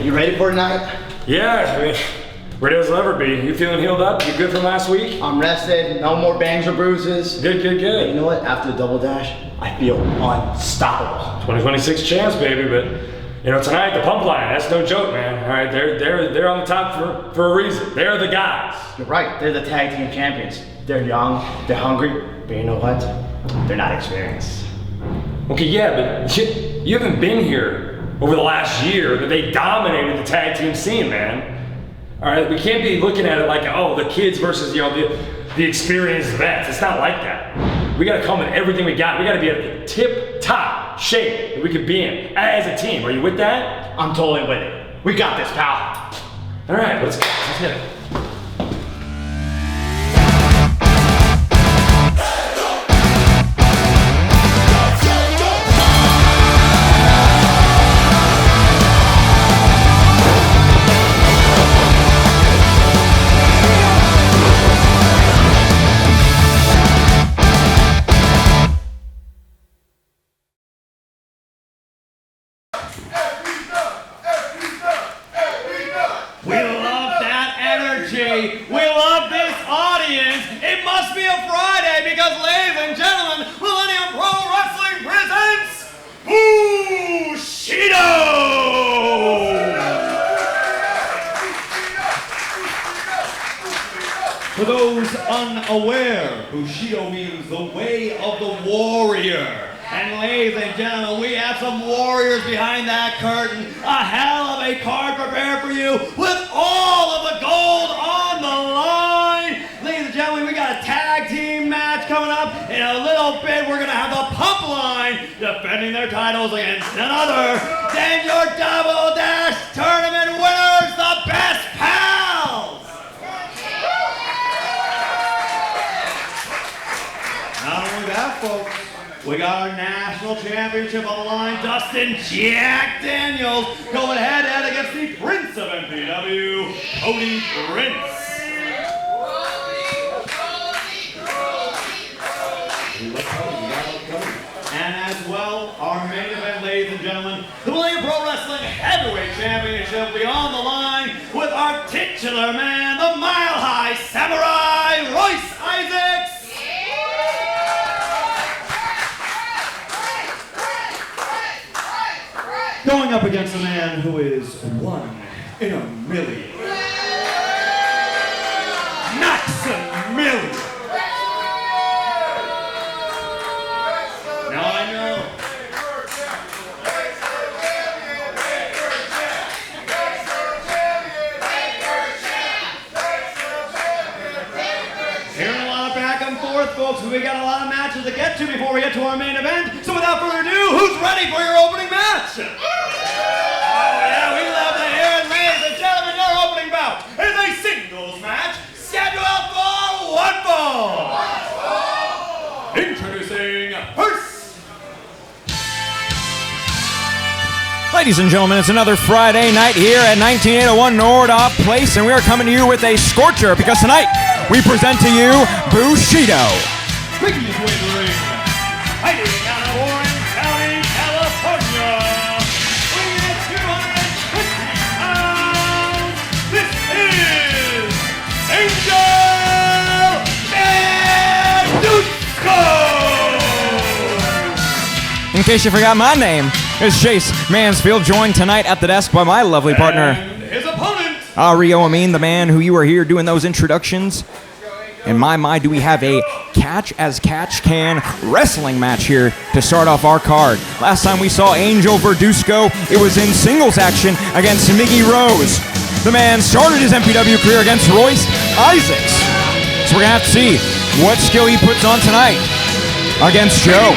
You ready for tonight? Yeah, I mean, ready as I'll ever be. You feeling healed up? You good from last week? I'm rested, no more bangs or bruises. Good. Hey, you know what? After the double dash, I feel unstoppable. 2026 chance, baby, but you know, tonight, the pump line, that's no joke, man. All right, they're on the top for a reason. They're the guys. You're right, they're the tag team champions. They're young, they're hungry, but you know what? They're not experienced. Okay, yeah, but you haven't been here over the last year that they dominated the tag team scene, man. All right, we can't be looking at it like, oh, the kids versus, you know, the experienced vets. It's not like that. We gotta come with everything we got. We gotta be at the tip-top shape that we could be in as a team. Are you with that? I'm totally with it. We got this, pal. All right, let's hit it. We love this audience. It must be a Friday because, ladies and gentlemen, Millennium Pro Wrestling presents Bushido! For those unaware, Bushido means the way of the warrior. And ladies and gentlemen, we have some warriors behind that curtain. A hell of a card prepared for you with all of the gold on the line. Ladies and gentlemen, we got a tag team match coming up. In a little bit, we're going to have the Pump Line defending their titles against none other than your Double Dash Tournament winners, the Best Pals. Not only that, folks. We got our national championship on the line. Dustin Jack Daniels going head-to-head against the Prince of MPW, Cody Prince. And as well, our main event, ladies and gentlemen, the Millennium Pro Wrestling Heavyweight Championship will be on the line with our titular man, the Mile High Samurai, Royce Isaacs. Going up against a man who is 1 in a million. Maximilien. Now I know. Hearing a lot of back and forth, folks. We got a lot of matches to get to before we get to our main event. So without further ado, who's ready for your opening match? Introducing first. Ladies and gentlemen, it's another Friday night here at 19801 Nordoff Place, and we are coming to you with a scorcher because tonight we present to you Bushido. Making his way to the ring, fighting out of Orange County, California, weighing at 250 pounds, this is Angel In case you forgot my name, it's Chase Mansfield, joined tonight at the desk by my lovely partner, and his opponent, Rio Amin, the man who you are here doing those introductions. In my mind, do we have a catch-as-catch-can wrestling match here to start off our card. Last time we saw Angel Verduzco, it was in singles action against Miggy Rose. The man started his MPW career against Royce Isaacs. So we're going to have to see what skill he puts on tonight against Joe.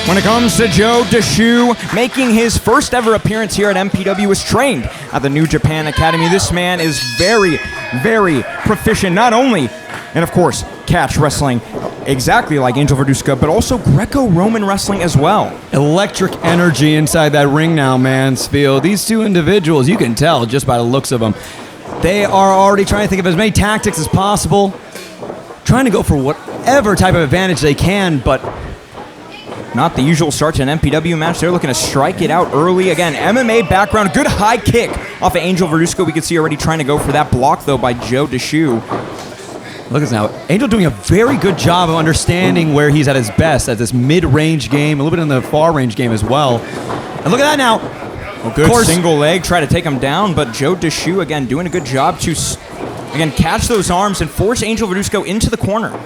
When it comes to Joe Deshu, making his first ever appearance here at MPW, was trained at the New Japan Academy. This man is very, very proficient, not only in, of course, catch wrestling, exactly like Angel Verduzco, but also Greco-Roman wrestling as well. Electric energy inside that ring now, Mansfield. These two individuals, you can tell just by the looks of them, they are already trying to think of as many tactics as possible, trying to go for whatever type of advantage they can, but not the usual start to an MPW match. They're looking to strike it out early. Again, MMA background, good high kick off of Angel Verduzco. We can see already trying to go for that block, though, by Joe Deschutes. Look at this now. Angel doing a very good job of understanding where he's at his best, at this mid-range game, a little bit in the far-range game as well. And look at that now. A good single leg, try to take him down, but Joe Deschutes, again, doing a good job to, again, catch those arms and force Angel Verduzco into the corner.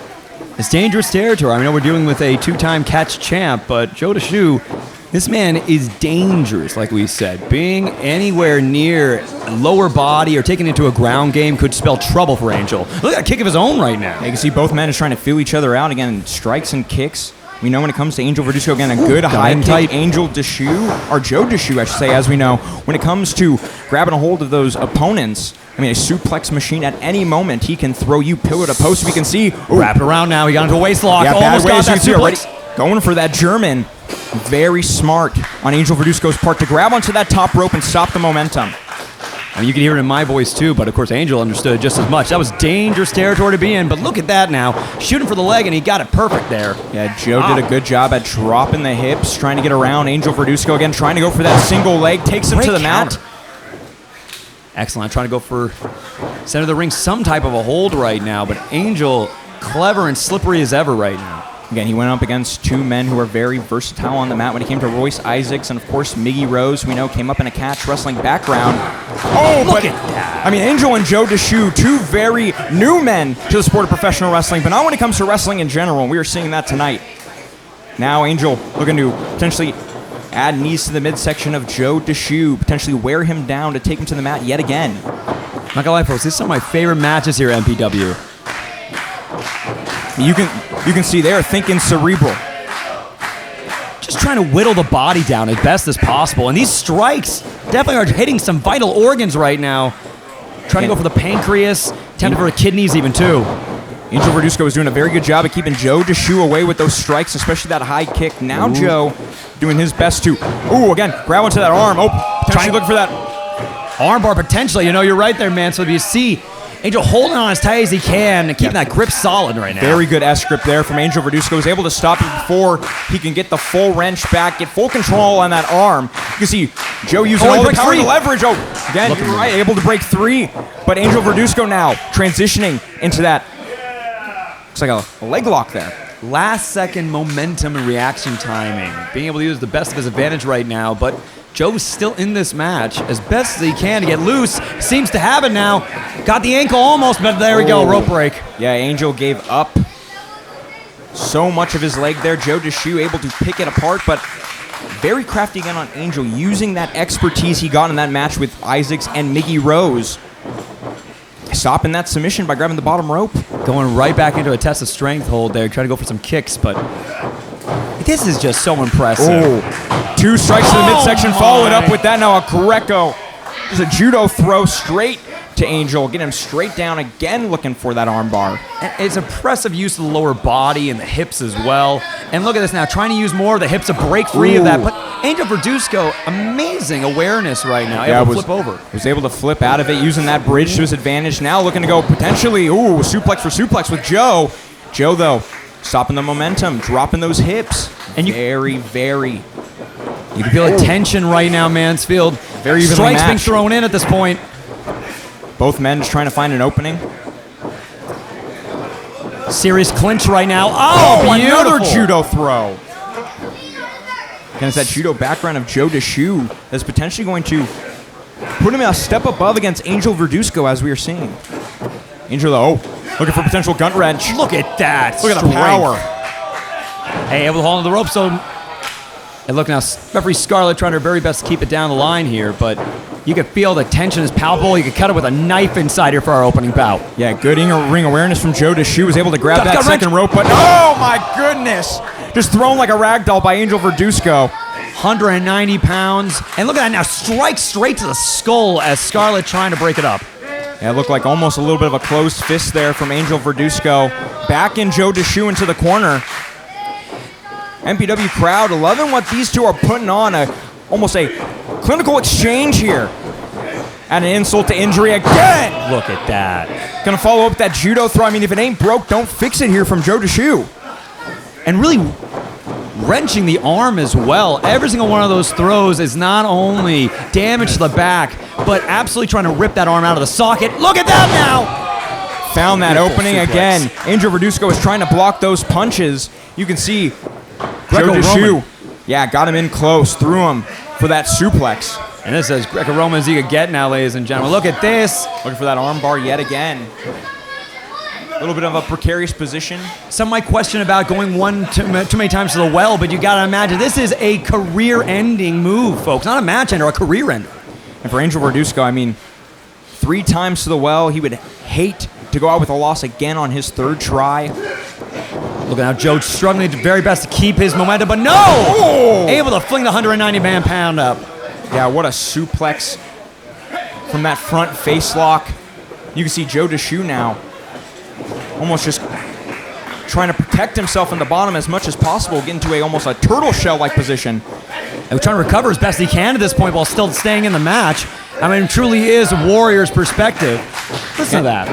It's dangerous territory. I know we're dealing with a two-time catch champ, but Joe Deschutes, this man is dangerous, like we said. Being anywhere near a lower body or taken into a ground game could spell trouble for Angel. Look at that kick of his own right now. Yeah, you can see both men is trying to feel each other out. Again, strikes and kicks. We know when it comes to Angel Verduzco, again, a good high kick. Angel Deschutes, or Joe Deschutes, I should say, as we know, when it comes to grabbing a hold of those opponents, I mean, a suplex machine at any moment, he can throw you pillar to post. We can see. Wrap it around now. He got into a waist lock. Yeah, almost got that suplex. Going for that German. Very smart on Angel Verduzco's part to grab onto that top rope and stop the momentum. I mean, you can hear it in my voice too, but of course Angel understood just as much. That was dangerous territory to be in, but look at that now. Shooting for the leg, and he got it perfect there. Yeah, Joe did a good job at dropping the hips, trying to get around Angel Verduzco again, trying to go for that single leg, takes him to the mat. Excellent, trying to go for center of the ring, some type of a hold right now, but Angel, clever and slippery as ever right now. Again, he went up against two men who are very versatile on the mat when it came to Royce Isaacs and, of course, Miggy Rose, we know, came up in a catch wrestling background. Oh, look at that. I mean, Angel and Joe Deschutes, two very new men to the sport of professional wrestling, but not when it comes to wrestling in general, and we are seeing that tonight. Now Angel looking to potentially add knees to the midsection of Joe Deschutes, potentially wear him down to take him to the mat yet again. Not gonna lie, folks, this is some of my favorite matches here at MPW. You can see they're thinking cerebral. Just trying to whittle the body down as best as possible. And these strikes definitely are hitting some vital organs right now. Trying to go for the pancreas, tempting for the kidneys even too. Angel Verduzco is doing a very good job of keeping Joe Deschutes away with those strikes, especially that high kick. Now Joe doing his best to, again, grab onto that arm. Trying to look for that armbar potentially. You know, you're right there, man. So if you see Angel holding on as tight as he can and keeping that grip solid right now. Very good S-grip there from Angel Verduzco. Was able to stop it before he can get the full wrench back, get full control on that arm. You can see Joe using all the power to leverage. Again, you're right, able to break three. But Angel Verduzco now transitioning into that, looks like a leg lock there. Last second momentum and reaction timing. Being able to use the best of his advantage right now, but Joe's still in this match as best as he can to get loose. Seems to have it now. Got the ankle almost, but there we go, rope break. Yeah, Angel gave up so much of his leg there. Joe Deschutes able to pick it apart, but very crafty again on Angel, using that expertise he got in that match with Isaacs and Miggy Rose. Stopping that submission by grabbing the bottom rope. Going right back into a test of strength hold there, trying to go for some kicks, but this is just so impressive. Two strikes to the midsection, followed up with that now a Greco. There's a judo throw straight to Angel, getting him straight down again, looking for that armbar. And it's impressive use of the lower body and the hips as well. And look at this now, trying to use more of the hips to break free of that. But Angel Verduzco, amazing awareness right now, able to flip over. Was able to flip out of it, using that bridge to his advantage. Now looking to go potentially, suplex for suplex with Joe. Joe, though, stopping the momentum, dropping those hips. And you can feel the tension right now, Mansfield. Very evenly strikes matched. being thrown in at this point. Both men just trying to find an opening. Serious clinch right now. Another judo throw. Again, it's that judo background of Joe Deschutes that's potentially going to put him a step above against Angel Verduzco, as we are seeing. Angel, though, looking for potential gut wrench. Look at that. Look at the power. Hey, able to hold on to the rope, so... And look now, referee Scarlett trying her very best to keep it down the line here, but you can feel the tension is palpable. You can cut it with a knife inside here for our opening bout. Yeah, good ring awareness from Joe Deschutes. Was able to grab that second rope, but oh my goodness! Just thrown like a rag doll by Angel Verduzco. 190 pounds. And look at that now, strike straight to the skull as Scarlett trying to break it up. Yeah, it looked like almost a little bit of a closed fist there from Angel Verduzco. backing Joe DeShoe into the corner. MPW crowd loving what these two are putting on, almost a clinical exchange here. Add an insult to injury again. Look at that. Gonna follow up with that judo throw. I mean, if it ain't broke, don't fix it here from Joe DeShoe. And really wrenching the arm as well. Every single one of those throws is not only damage to the back, but absolutely trying to rip that arm out of the socket. Look at that now! Found that Beautiful opening suplex. again. Angel Verduzco is trying to block those punches. You can see Joe Greco-Roman. DeShoe, yeah, got him in close, threw him for that suplex. And this is Greco-Roman as you could get now, ladies and gentlemen. Look at this. Looking for that arm bar yet again. A little bit of a precarious position. Some might question about going too many times to the well, but you gotta imagine this is a career-ending move, folks. Not a match ender, a career ender. And for Angel Verduzco, I mean, 3 times to the well. He would hate to go out with a loss again on his 3rd try. Look at how Joe's struggling to very best to keep his momentum, but no! Able to fling the 190 pound up. Yeah, what a suplex from that front face lock. You can see Joe DeShoe now almost just trying to protect himself in the bottom as much as possible, get into almost a turtle shell-like position. And trying to recover as best he can at this point while still staying in the match. I mean, it truly is Warrior's perspective. Listen to that.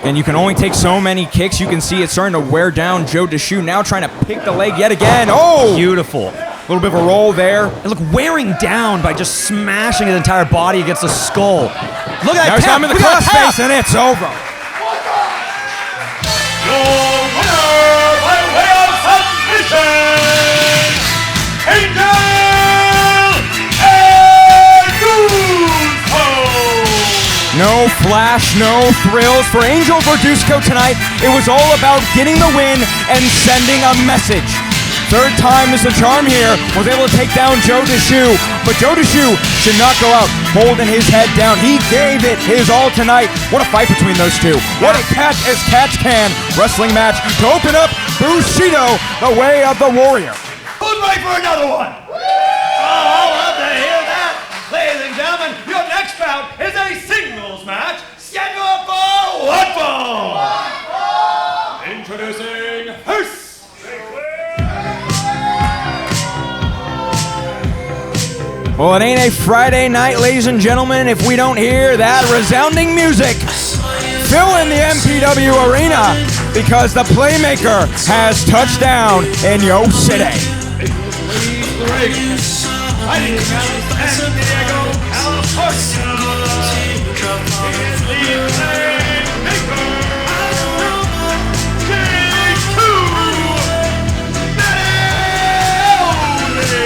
And you can only take so many kicks. You can see it starting to wear down Joe DeShoe, now trying to pick the leg yet again. Oh! Beautiful. A little bit of a roll there. And look, wearing down by just smashing his entire body against the skull. Look at that Now he's got him in the Look at that crossface, tap. and it's over. Your winner by way of submission, Angel Verduzco. No flash, no thrills for Angel Verduzco tonight. It was all about getting the win and sending a message. 3rd time is the charm here. Was able to take down Joe DeShoe, but Joe DeShoe should not go out holding his head down. He gave it his all tonight. What a fight between those two. What a catch as catch can wrestling match to open up Bushido, the way of the warrior. Who's ready for another one? Oh, I'll love to hear that. Ladies and gentlemen, your next bout is a singles match scheduled for one fall. Introducing Hearst. Well, it ain't a Friday night, ladies and gentlemen, if we don't hear that resounding music. Fill in the MPW arena because the Playmaker has touched down in Yo City. Fighting out of San Diego, California. Is the Playmaker, J2 Mattioli.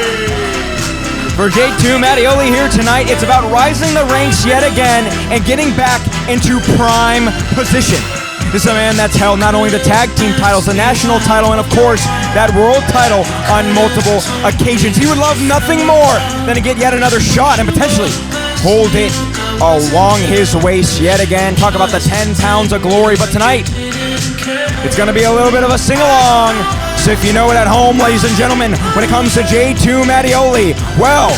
For J2 Mattioli here tonight, it's about rising the ranks yet again and getting back into prime position. This is a man that's held not only the tag team titles, the national title, and of course, that world title on multiple occasions. He would love nothing more than to get yet another shot and potentially hold it along his waist yet again. Talk about the 10 pounds of glory, but tonight, it's gonna be a little bit of a sing-along. So if you know it at home, ladies and gentlemen, when it comes to J2 Mattioli, well,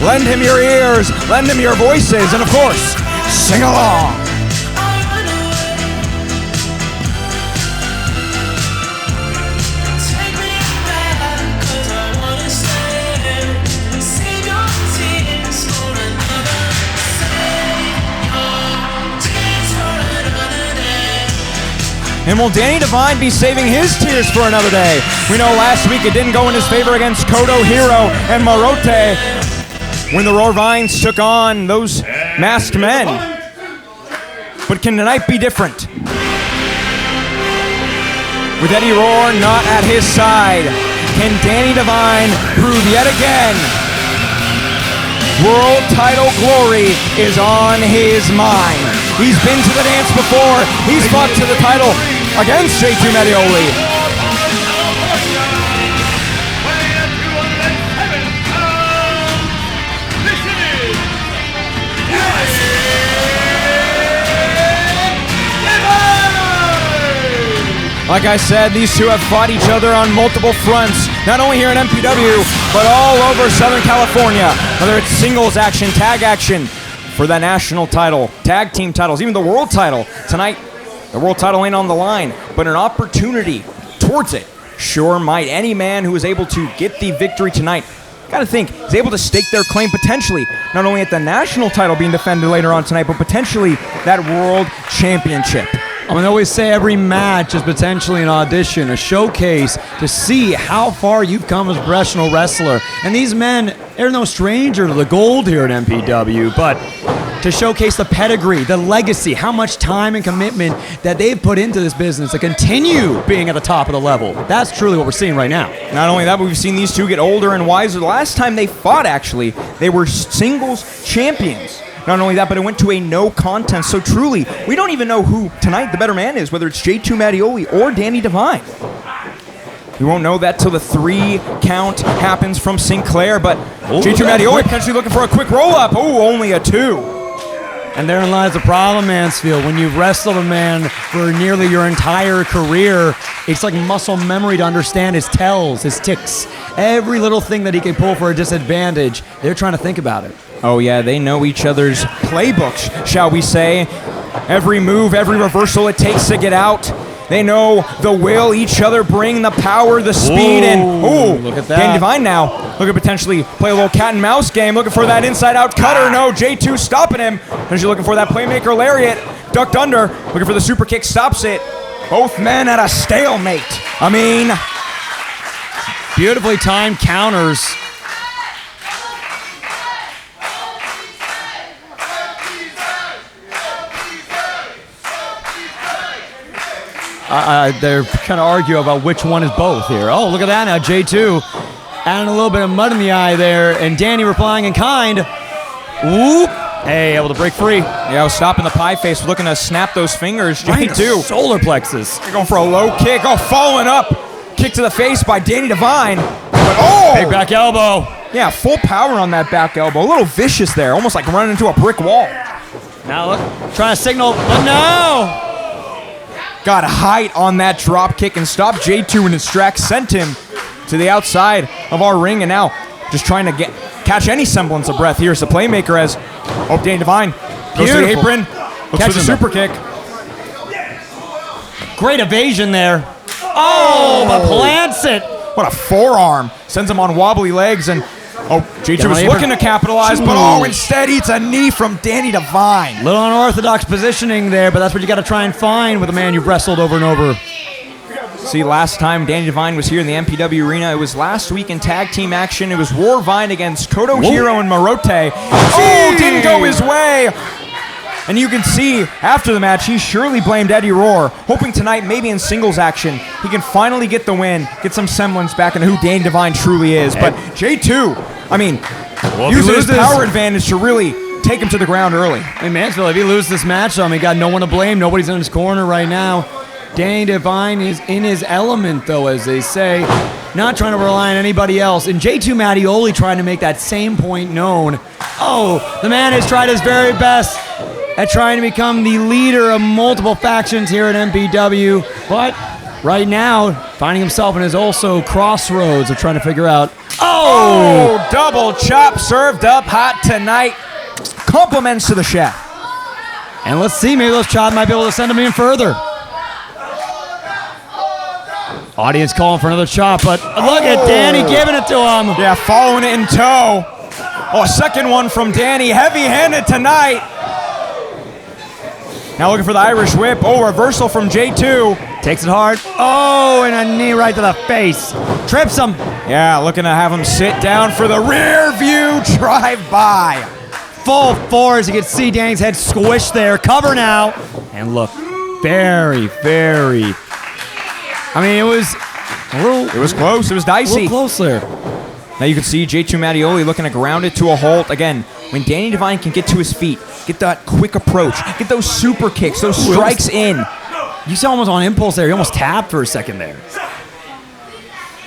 lend him your ears, lend him your voices, and of course, sing along. And will Danny Devine be saving his tears for another day? We know last week it didn't go in his favor against Kodo Hiro and Marote when the Roar Vines took on those masked men. But can tonight be different? With Eddie Roar not at his side, can Danny Devine prove yet again world title glory is on his mind? He's been to the dance before. He's fought to the title against J2 Mattioli. Like I said, these two have fought each other on multiple fronts, not only here in MPW, but all over Southern California. Whether it's singles action, tag action, for the national title, tag team titles, even the world title. Tonight, The world title ain't on the line, but an opportunity towards it sure might. Any man who is able to get the victory tonight, gotta think, is able to stake their claim potentially, not only at the national title being defended later on tonight, but potentially that world championship. I mean, I always say every match is potentially an audition, a showcase to see how far you've come as a professional wrestler. And these men, they're no stranger to the gold here at MPW, but to showcase the pedigree, the legacy, how much time and commitment that they've put into this business to continue being at the top of the level. That's truly what we're seeing right now. Not only that, but we've seen these two get older and wiser. The last time they fought, actually, they were singles champions. Not only that, but it went to a no contest. So truly, we don't even know who tonight the better man is, whether it's J2 Mattioli or Danny Devine. We won't know that till the 3 count happens from Sinclair, but J2 Mattioli potentially looking for a quick roll-up. Oh, only a 2. And therein lies the problem, Mansfield. When you've wrestled a man for nearly your entire career, it's like muscle memory to understand his tells, his ticks. Every little thing that he can pull for a disadvantage, they're trying to think about it. Oh yeah, they know each other's playbooks, shall we say. Every move, every reversal it takes to get out. They know the will each other bring, the power, the speed, and look at that. Danny Devine now looking to potentially play a little cat and mouse game, looking for that inside out cutter. No, J2 stopping him. Potentially looking for that playmaker lariat, ducked under, looking for the super kick, stops it. Both men at a stalemate. I mean, beautifully timed counters. They're kind of argue about which one is both here. Oh, look at that now, J2 adding a little bit of mud in the eye there, and Danny replying in kind. Whoop! Hey, able to break free. Yeah, I was stopping the pie face, looking to snap those fingers. Right J2. Solar plexus. They're going for a low kick. Oh, following up. Kick to the face by Danny Devine. But big back elbow. Yeah, full power on that back elbow. A little vicious there, almost like running into a brick wall. Now look, trying to signal, but no! Got height on that drop kick and stopped J2 in his tracks, sent him to the outside of our ring, and now just trying to catch any semblance of breath here as the playmaker as Danny Devine goes to the apron, catches a super kick. Great evasion there. Oh, but plants it. What a forearm. Sends him on wobbly legs, and J2 was looking to capitalize, but instead eats a knee from Danny Devine. Little unorthodox positioning there, but that's what you got to try and find with a man you've wrestled over and over. See, last time Danny Devine was here in the MPW arena, it was last week in tag team action. It was Warvine against Koto Hiro and Marote. Oh, didn't go his way. And you can see after the match, he surely blamed Eddie Rohr, hoping tonight, maybe in singles action, he can finally get the win, get some semblance back into who Danny Devine truly is. But J2, I mean, uses his power advantage to really take him to the ground early. Hey, Mansfield, if he loses this match, he got no one to blame. Nobody's in his corner right now. Danny Devine is in his element, though, as they say, not trying to rely on anybody else. And J2 Mattioli trying to make that same point known. Oh, the man has tried his very best at trying to become the leader of multiple factions here at MPW, but right now, finding himself in his also crossroads of trying to figure out, double chop served up hot tonight. Compliments to the chef. And let's see, maybe those chops might be able to send him even further. Audience calling for another chop, but look at Danny giving it to him. Yeah, following it in tow. Oh, a second one from Danny, heavy-handed tonight. Now looking for the Irish whip. Oh, reversal from J2. Takes it hard. Oh, and a knee right to the face. Trips him. Yeah, looking to have him sit down for the rear view drive-by. Full force. You can see Danny's head squished there. Cover now. And look, very, very... I mean, it was a little... It was close. It was dicey. A little close there. Now you can see J2 Mattioli looking to ground it to a halt. Again, when Danny Devine can get to his feet, get that quick approach, get those super kicks, those strikes in. You saw almost on impulse there. He almost tapped for a second there.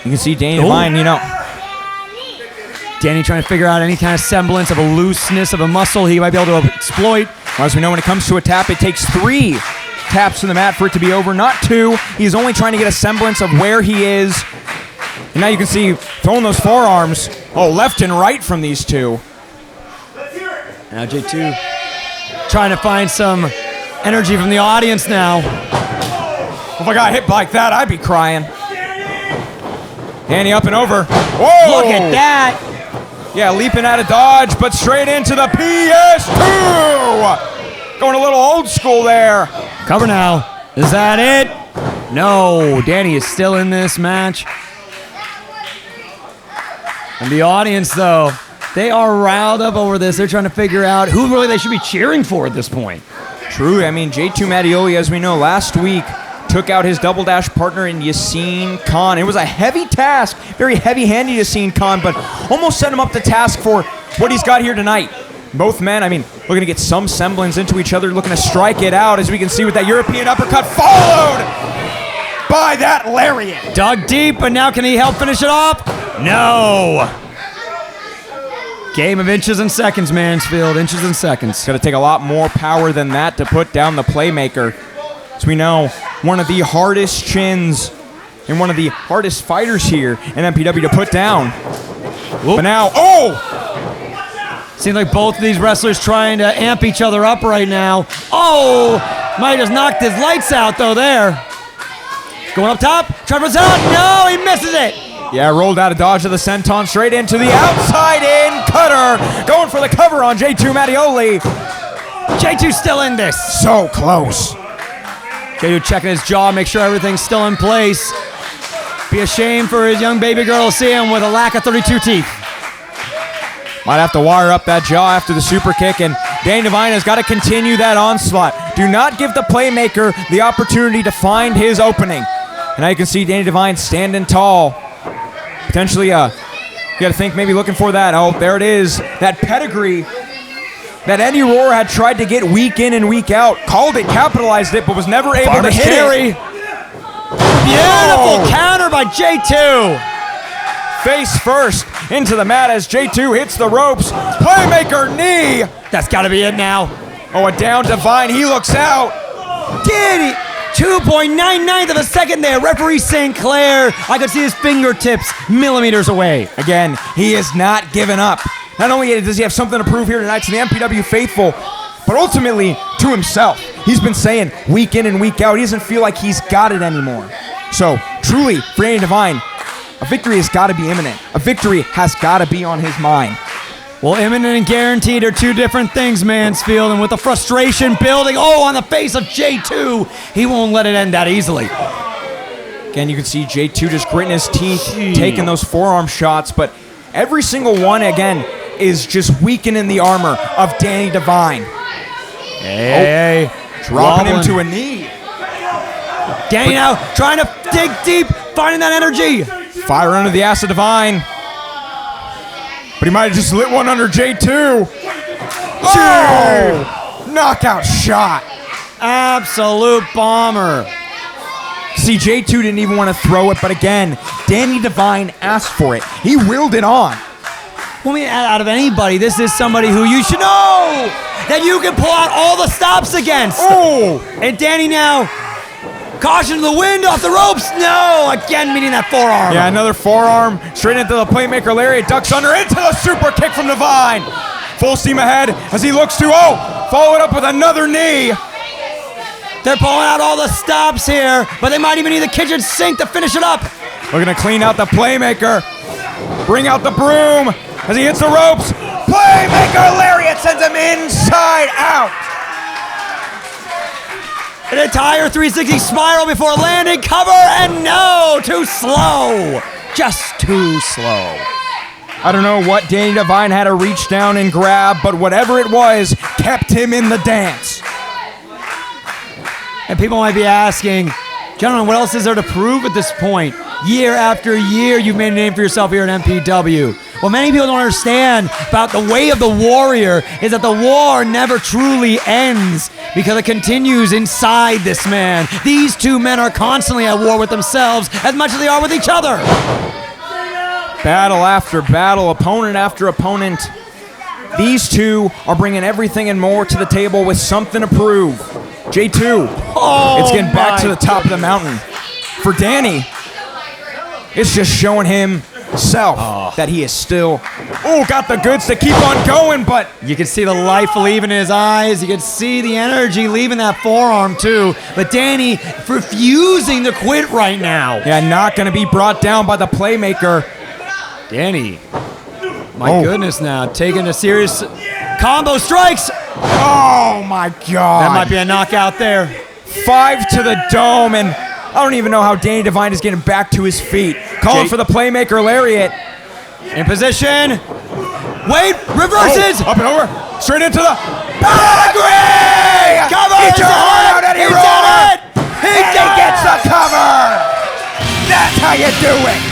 You can see Danny Devine, Danny trying to figure out any kind of semblance of a looseness of a muscle he might be able to exploit. As we know, when it comes to a tap, it takes 3 taps to the mat for it to be over, not 2. He's only trying to get a semblance of where he is. And now you can see throwing those forearms, left and right from these two. Now J2 trying to find some energy from the audience now. If I got hit like that, I'd be crying. Danny up and over. Whoa! Look at that. Yeah, leaping out of dodge, but straight into the PS2. Going a little old school there. Cover now. Is that it? No, Danny is still in this match. And the audience, though, they are riled up over this. They're trying to figure out who really they should be cheering for at this point. True. I mean, J2 Mattioli, as we know, last week took out his Double Dash partner in Yassine Khan. It was a heavy task, very heavy-handed Yassine Khan, but almost set him up to task for what he's got here tonight. Both men, I mean, looking to get some semblance into each other, looking to strike it out, as we can see with that European uppercut, followed by that lariat. Dug deep, but now can he help finish it off? No. Game of inches and seconds, Mansfield. Inches and seconds. It's going to take a lot more power than that to put down the playmaker. As we know, one of the hardest chins and one of the hardest fighters here in MPW to put down. Whoop. But now, oh! Seems like both of these wrestlers trying to amp each other up right now. Oh! Might have knocked his lights out, though, there. Going up top. Trying to out. No, he misses it. Yeah, rolled out of dodge of the senton straight into the outside in cutter. Going for the cover on J2 Mattioli. J2 still in this. So close. J2 checking his jaw, make sure everything's still in place. Be a shame for his young baby girl to see him with a lack of 32 teeth. Might have to wire up that jaw after the super kick, and Danny Devine has got to continue that onslaught. Do not give the playmaker the opportunity to find his opening. And now you can see Danny Devine standing tall. Potentially, you got to think maybe looking for that. Oh, there it is. That pedigree that Eddie Rohr had tried to get week in and week out. Called it, capitalized it, but was never able to hit it. Beautiful counter by J2. Face first into the mat as J2 hits the ropes. Playmaker knee. That's got to be it now. Oh, a down Devine. He looks out. Danny, 2.99 of a second there. Referee St. Clair, I could see his fingertips millimeters away. Again, he is not giving up. Not only does he have something to prove here tonight to the MPW faithful, but ultimately to himself. He's been saying week in and week out, he doesn't feel like he's got it anymore. So, truly, for Danny Devine, a victory has got to be imminent. A victory has got to be on his mind. Well, imminent and guaranteed are two different things, Mansfield, and with the frustration building, on the face of J2, he won't let it end that easily. Again, you can see J2 just gritting his teeth, taking those forearm shots, but every single one, again, is just weakening the armor of Danny Devine. Hey, dropping him to a knee. Danny now trying to dig deep, finding that energy. Fire under the ass of Devine. But he might have just lit one under J2. Oh! Knockout shot. Absolute bomber. See, J2 didn't even want to throw it, but again, Danny Devine asked for it. He willed it on. Well, I mean, out of anybody, this is somebody who you should know that you can pull out all the stops against. Oh! And Danny now, caution to the wind, off the ropes. No, again meeting that forearm. Yeah, another forearm, straight into the playmaker lariat, ducks under, into the super kick from Devine. Full steam ahead as he looks to, follow it up with another knee. They're pulling out all the stops here, but they might even need the kitchen sink to finish it up. Looking to clean out the playmaker. Bring out the broom as he hits the ropes. Playmaker lariat sends him inside out. An entire 360 spiral before landing, cover, and no, too slow. Just too slow. I don't know what Danny Devine had to reach down and grab, but whatever it was kept him in the dance. And people might be asking, gentlemen, what else is there to prove at this point? Year after year, you've made a name for yourself here at MPW. What many people don't understand about the way of the warrior is that the war never truly ends because it continues inside this man. These two men are constantly at war with themselves as much as they are with each other. Battle after battle, opponent after opponent. These two are bringing everything and more to the table with something to prove. J2, it's getting back to the top of the mountain. For Danny, it's just showing him self that he is still, got the goods to keep on going, but You can see the life leaving in his eyes. You can see the energy leaving that forearm too. But Danny refusing to quit right now. yeah, not going to be brought down by the playmaker. Danny, my goodness now, taking a serious combo strikes. Oh my God. That might be a knockout there. 5 to the dome, and I don't even know how Danny Devine is getting back to his feet. Calling for the playmaker lariat. In position. Wade reverses. Up and over. Straight into the pedigree. Get your heart out, Eddie Roller. He gets the cover. That's how you do it.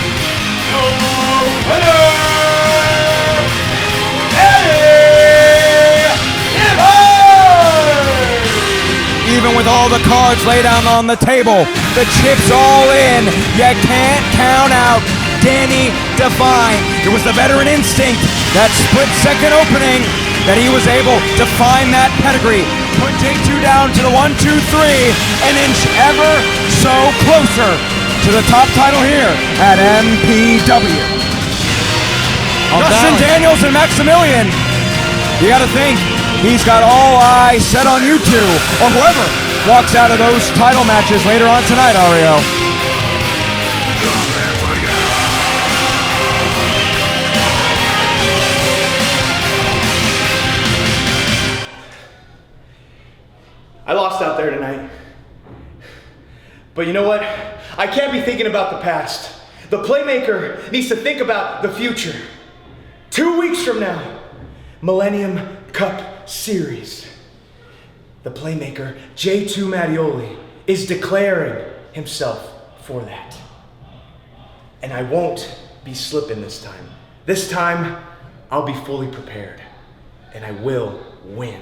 Even with all the cards laid out on the table, the chips all in, you can't count out Danny Devine. It was the veteran instinct, that split-second opening, that he was able to find that pedigree. Put J2 down to the 1, 2, 3, an inch ever so closer to the top title here at MPW. Justin Daniels and Maximilien, you gotta think, he's got all eyes set on you two, or whoever walks out of those title matches later on tonight, Ario. I lost out there tonight. But you know what? I can't be thinking about the past. The playmaker needs to think about the future. 2 weeks from now, Millennium Cup Series. The playmaker, J2 Mattioli, is declaring himself for that. And I won't be slipping this time. This time, I'll be fully prepared. And I will win.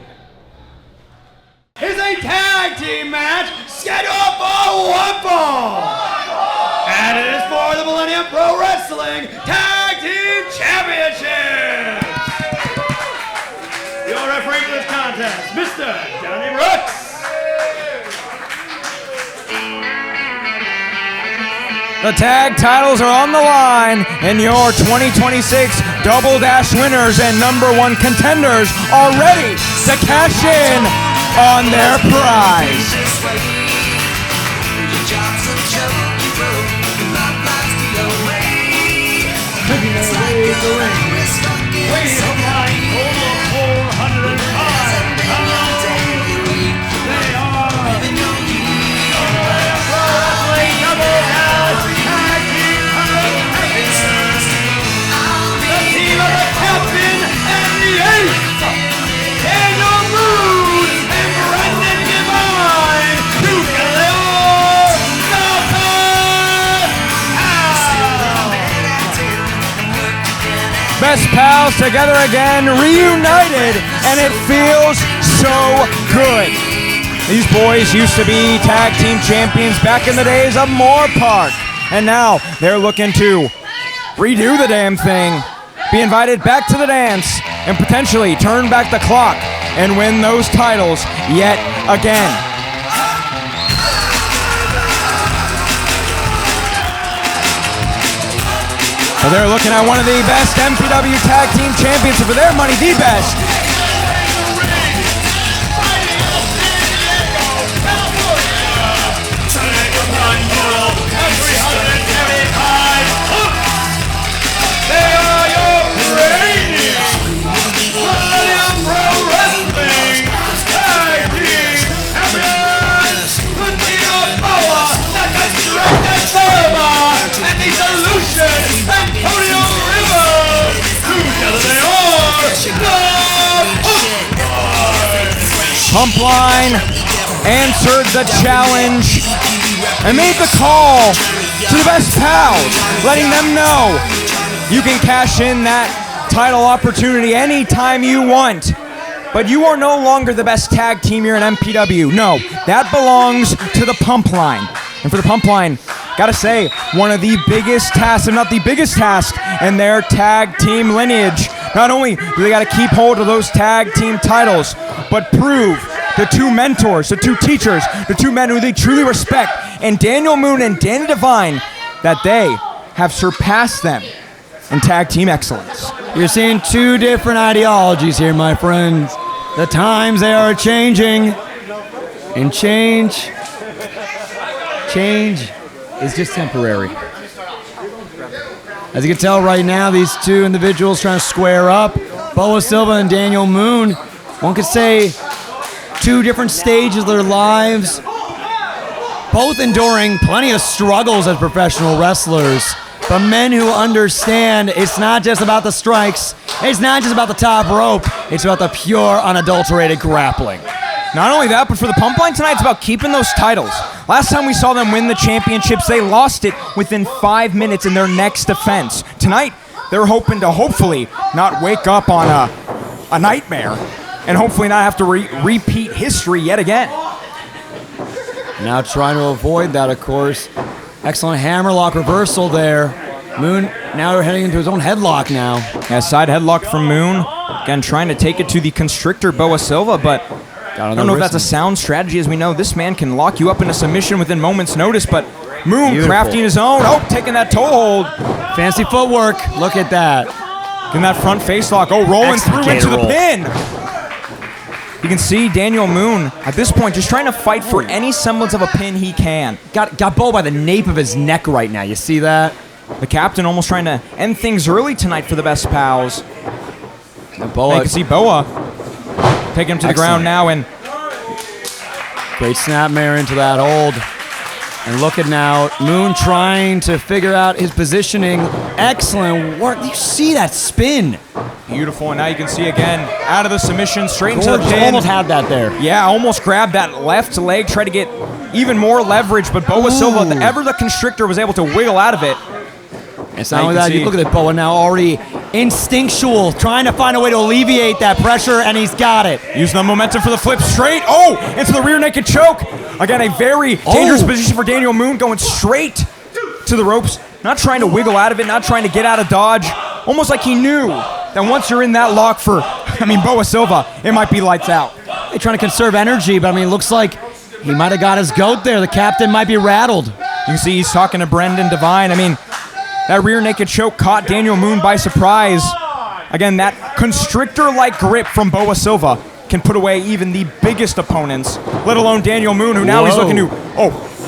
Is a tag team match scheduled for one fall. And it is for the Millennium Pro Wrestling Tag Team Championships. Your referee for this contest, Mr. Johnny Brooks. The tag titles are on the line, and your 2026 Double Dash winners and #1 contenders are ready to cash in on their prize. Best pals together again, reunited, and it feels so good. These boys used to be tag team champions back in the days of Moore Park, and now they're looking to redo the damn thing, be invited back to the dance, and potentially turn back the clock and win those titles yet again. So they're looking at one of the best MPW Tag Team Champions, and for their money, the best. Pumpline answered the challenge and made the call to the best pals, letting them know you can cash in that title opportunity anytime you want. But you are no longer the best tag team here in MPW. No, that belongs to the Pumpline. And for the Pumpline, gotta say, one of the biggest tasks, if not the biggest task, in their tag team lineage. Not only do they gotta keep hold of those tag team titles, but prove the two mentors, the two teachers, the two men who they truly respect, and Daniel Moon and Danny Devine, that they have surpassed them and tag team excellence. You're seeing two different ideologies here, my friends. The times, they are changing. And change is just temporary. As you can tell right now, these two individuals trying to square up. Boa Silva and Daniel Moon. One could say two different stages of their lives. Both enduring plenty of struggles as professional wrestlers. But men who understand it's not just about the strikes. It's not just about the top rope. It's about the pure, unadulterated grappling. Not only that, but for the Pump Line tonight, it's about keeping those titles. Last time we saw them win the championships, they lost it within 5 minutes in their next defense. Tonight, they're hoping to hopefully not wake up on a nightmare and hopefully not have to repeat history yet again. Now trying to avoid that, of course. Excellent hammerlock reversal there. Moon now heading into his own headlock now. Yeah, side headlock from Moon. Again, trying to take it to the constrictor Boa Silva, but I don't know if that's a sound strategy. As we know, this man can lock you up in a submission within moments' notice, but Moon crafting his own. Oh, taking that toe hold. Fancy footwork. Look at that. In that front face lock. Oh, rolling through into the pin. You can see Daniel Moon, at this point, just trying to fight for any semblance of a pin he can. Got Boa by the nape of his neck right now. You see that? The captain almost trying to end things early tonight for the Best Pals. Boa. You can see Boa taking him to the ground now, and great snapmare into that hold. And look at now, Moon trying to figure out his positioning. Excellent work. You see that spin? Beautiful, and now you can see again, out of the submission, straight into the pin. Almost had that there. Yeah, almost grabbed that left leg, tried to get even more leverage, but Boa Silva, the constrictor, was able to wiggle out of it. It's not only that, you look at Boa now already instinctual, trying to find a way to alleviate that pressure, and he's got it. Using the momentum for the flip straight. Oh, into the rear naked choke. Again, a very dangerous position for Daniel Moon, going straight to the ropes. Not trying to wiggle out of it, not trying to get out of dodge. Almost like he knew that once you're in that lock for, Boa Silva, it might be lights out. They're trying to conserve energy, but it looks like he might have got his goat there. The captain might be rattled. You can see he's talking to Brendan Devine. That rear naked choke caught Daniel Moon by surprise. Again, that constrictor-like grip from Boa Silva can put away even the biggest opponents, let alone Daniel Moon, who now he's looking to,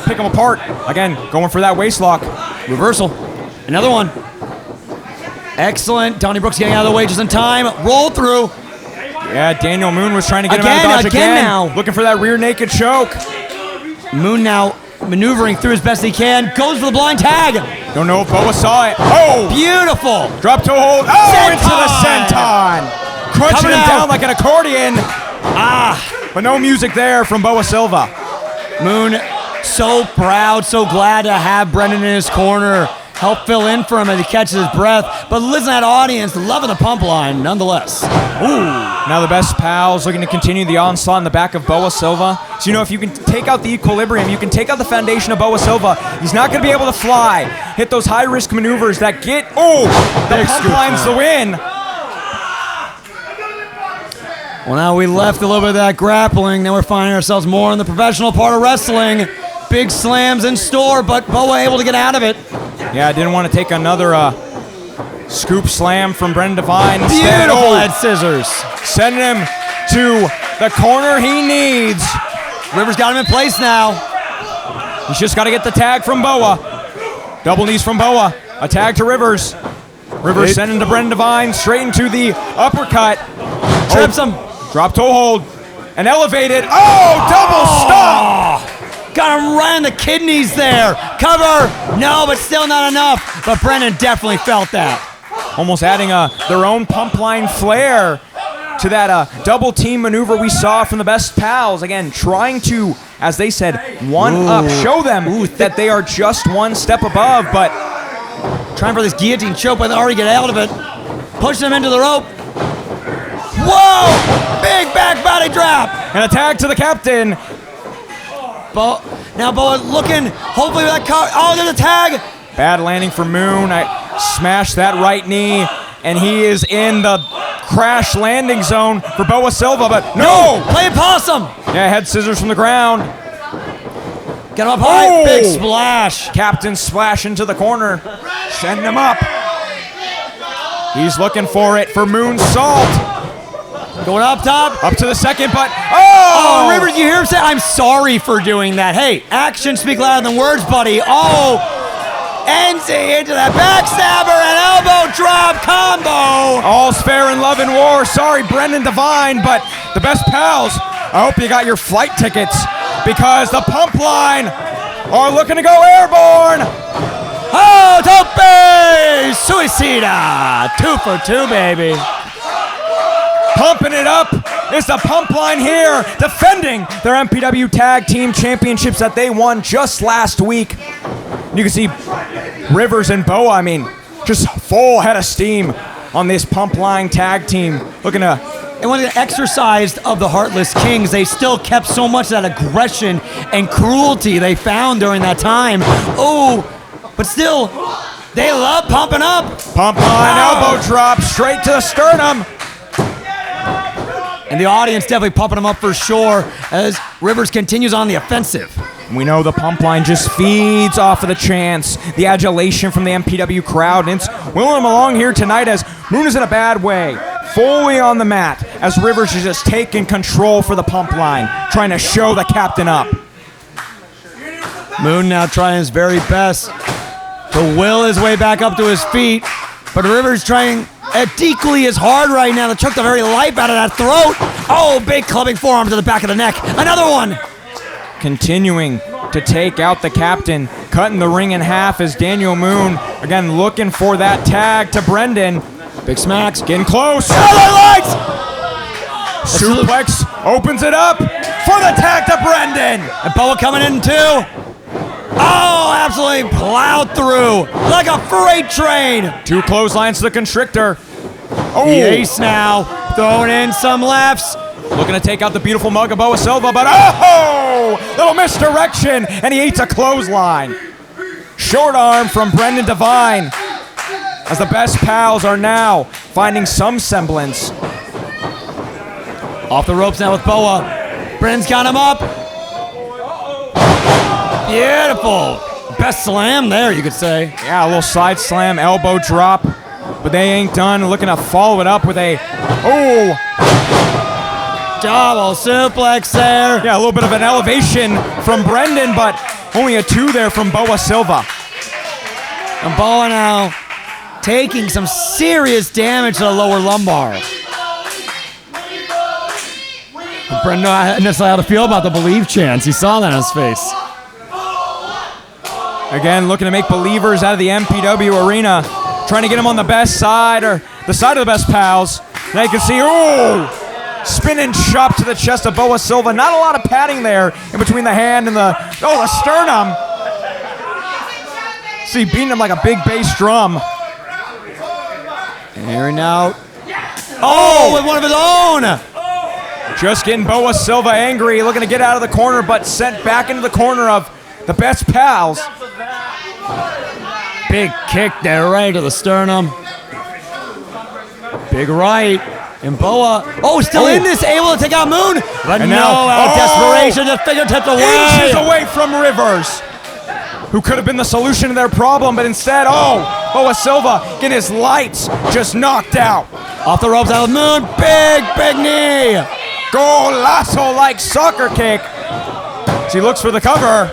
pick him apart. Again, going for that waist lock. Reversal. Another one. Excellent. Donnie Brooks getting out of the way just in time. Roll through. Yeah, Daniel Moon was trying to get him out of dodge again. Now. Looking for that rear naked choke. Moon now maneuvering through as best he can. Goes for the blind tag. Don't know if Boa saw it. Oh! Beautiful. Drop toe hold. Oh, into the senton. Crunching him down like an accordion. But no music there from Boa Silva. Moon so proud, so glad to have Brendan in his corner. Help fill in for him as he catches his breath. But listen to that audience, loving the Pump Line nonetheless. Now the Best Pals looking to continue the onslaught in the back of Boa Silva. So if you can take out the equilibrium, you can take out the foundation of Boa Silva, he's not going to be able to fly. Hit those high-risk maneuvers that get, the Pump Line's the win. Well, now we left a little bit of that grappling. Now we're finding ourselves more in the professional part of wrestling. Big slams in store, but Boa able to get out of it. Yeah, I didn't want to take another scoop slam from Brendan Devine. Beautiful head scissors. Sending him to the corner he needs. Rivers got him in place now. He's just got to get the tag from Boa. Double knees from Boa. A tag to Rivers. Rivers sending to Brendan Devine. Straight into the uppercut. Trips him. Drop toe hold. And elevated. Oh, double stomp. Got him right in the kidneys there. Cover. No, but still not enough. But Brendan definitely felt that. Almost adding their own Pump Line flair to that double team maneuver we saw from the Best Pals. Again, trying to, as they said, one-up, show them that they are just one step above, but trying for this guillotine choke, but they already get out of it. Pushing him into the rope. Whoa! Big back body drop. And a tag to the captain. Now Boa looking, hopefully with that car. Oh, there's a tag. Bad landing for Moon. I smashed that right knee, and he is in the crash landing zone for Boa Silva, but no! Play possum. Yeah, head scissors from the ground. Get him up high. Big splash. Captain splash into the corner. Send him up. He's looking for it for Moonsault. Going up top. Up to the second, but Oh, Rivers, you hear him say, I'm sorry for doing that. Hey, actions speak louder than words, buddy. Oh, NC into that backstabber and elbow drop combo. All's fair in love and war. Sorry, Brendan Devine, but the best pals, I hope you got your flight tickets because the pump line are looking to go airborne. Oh, Tope! Suicida! 2 for 2, baby. Pumping it up is the pump line here, defending their MPW Tag Team Championships that they won just last week. You can see Rivers and Boa, I mean, just full head of steam on this pump line tag team. Looking to... And when they exercised of the Heartless Kings, they still kept so much of that aggression and cruelty they found during that time. Oh, but still, they love pumping up. Pump line elbow drop straight to the sternum. And the audience definitely pumping them up for sure as Rivers continues on the offensive. We know the pump line just feeds off of the chants, the adulation from the MPW crowd, and it's willing them along here tonight as Moon is in a bad way, fully on the mat, as Rivers is just taking control for the pump line, trying to show the captain up. Moon now trying his very best to will his way back up to his feet, but Rivers trying equally as hard right now to choke the very life out of that throat. Oh, big clubbing forearm to the back of the neck. Another one. Continuing to take out the captain, cutting the ring in half as Daniel Moon, again, looking for that tag to Brendan. Big smacks. Getting close. Other legs. Suplex opens it up for the tag to Brendan. And Boa coming in too. Oh, absolutely plowed through like a freight train. 2 clotheslines to the constrictor. Oh, The ace now, throwing in some lefts. looking to take out the beautiful mug of Boa Silva, but oh, little misdirection, and he eats a clothesline. Short arm from Brendan Devine, as the best pals are now finding some semblance. Off the ropes now with Boa. Brendan's got him up. Beautiful. Best slam there, you could say. Yeah, a little side slam, elbow drop, but they ain't done. Looking to follow it up with a, Double suplex there. yeah, a little bit of an elevation from Brendan, but only a 2 there from Boa Silva. And Boa now taking some serious damage to the lower lumbar. And Brendan not necessarily how to feel about the believe chants. He saw that on his face. Again, looking to make believers out of the MPW arena, trying to get him on the best side, or the side of the best pals. Now you can see, spinning chop to the chest of Boa Silva. Not a lot of padding there in between the hand and the sternum. See, beating him like a big bass drum. Here now. Oh, with one of his own. Just getting Boa Silva angry, looking to get out of the corner, but sent back into the corner of the best pals. Big kick there right to the sternum. Big right. And Boa, still in this, able to take out Moon. But And no, now- out of desperation, just fingertips away. Inches away from Rivers, who could have been the solution to their problem, but instead, Boa Silva getting his lights just knocked out. Off the ropes out of Moon. Big knee. Golazo-like soccer kick. As he looks for the cover.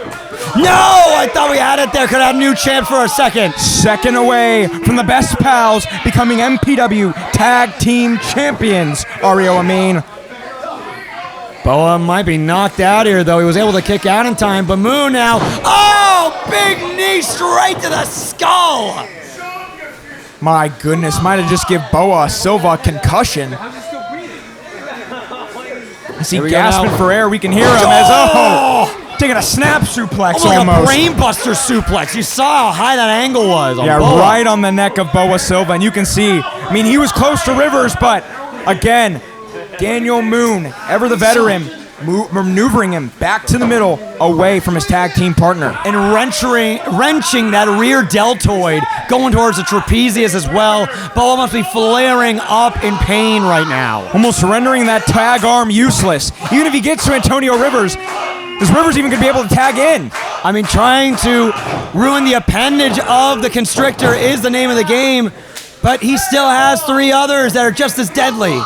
No, I thought we had it there. Could have new champ for a second. Second away from the best pals becoming MPW Tag Team Champions, Ario Amin. Boa might be knocked out here, though. He was able to kick out in time, but Moon now. Big knee straight to the skull. My goodness, might have just give Boa Silva a concussion. As he Here we go gasping now. for air, we can hear him as, taking a snap suplex Like a almost. brainbuster suplex. You saw how high that angle was on Yeah, Boa. right on the neck of Boa Silva, and you can see, he was close to Rivers, but again, Daniel Moon, ever the veteran, maneuvering him back to the middle, away from his tag team partner. And wrenching that rear deltoid, going towards the trapezius as well. Boa must be flaring up in pain right now. Almost rendering that tag arm useless. Even if he gets to Antonio Rivers, is Rivers even going to be able to tag in? Trying to ruin the appendage of the constrictor is the name of the game. But he still has 3 others that are just as deadly.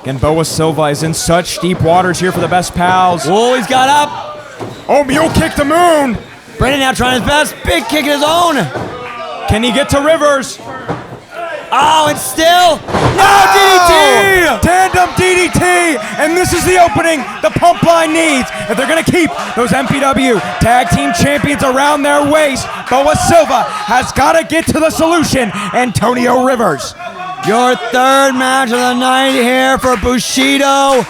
Again, Boa Silva is in such deep waters here for the Best Pals. Oh, he's got up. Oh, mule kick to Moon. Brendan now trying his best. Big kick of his own. Can he get to Rivers? Oh, it's still. No, DDT! Tandem DDT! And this is the opening the Pump Line needs. If they're going to keep those MPW Tag Team Champions around their waist, Boa Silva has got to get to the solution, Antonio Rivers. Your 3rd match of the night here for Bushido.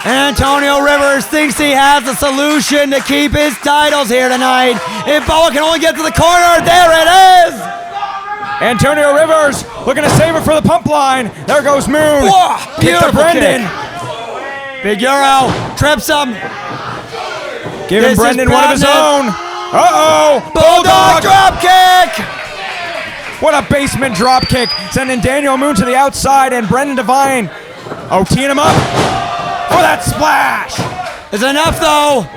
Antonio Rivers thinks he has the solution to keep his titles here tonight. If Boa can only get to the corner, there it is! Antonio Rivers looking to save it for the Pump Line. There goes Moon. Whoa, Kick to Brendan. Big Euro trips him. Giving Brendan one of his own. Uh-oh. Bulldog drop kick. What a basement drop kick. Sending Daniel Moon to the outside and Brendan Devine teeing him up for that splash. Is it enough though?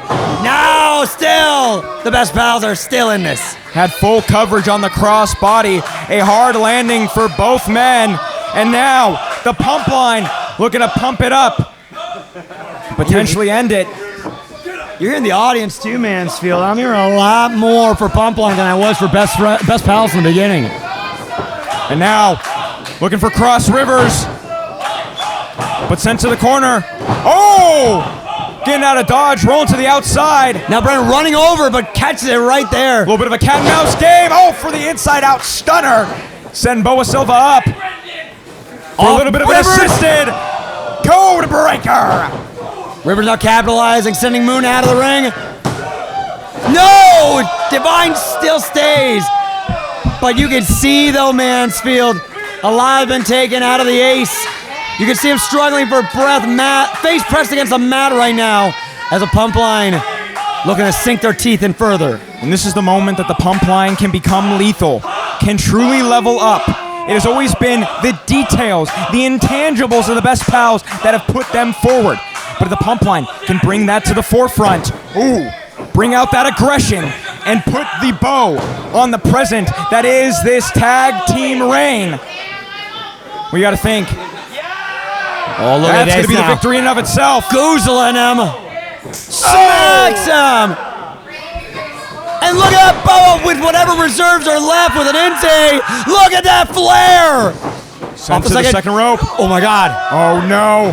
No, still. The Best Pals are still in this. Had full coverage on the cross body. A hard landing for both men. And now the Pump Line looking to pump it up. Potentially end it. You're in the audience too, Mansfield. I'm hearing a lot more for Pump Line than I was for Best Pals in the beginning. And now looking for Cross Rivers. But sent to the corner. Oh! Getting out of dodge, rolling to the outside. Now Brennan running over, but catches it right there. A little bit of a cat and mouse game. Oh, for the inside-out stunner. Send Boa Silva up. For a little bit of an assisted code breaker. Rivers now capitalizing, sending Moon out of the ring. No! Divine still stays. But you can see, though, Mansfield, a lot has been taken out of the ace. You can see him struggling for breath, face pressed against the mat right now as a Pump Line looking to sink their teeth in further. And this is the moment that the Pump Line can become lethal, can truly level up. It has always been the details, the intangibles of the Best Pals that have put them forward. But the Pump Line can bring that to the forefront. Ooh, bring out that aggression and put the bow on the present that is this tag team reign. We got to think. Oh, look That's at going to be now. the victory in and of itself. Goozling him. Smacks him. And look at that Boa with whatever reserves are left with an Inte. Look at that flare. Sent to the second rope. Oh my God. Oh no.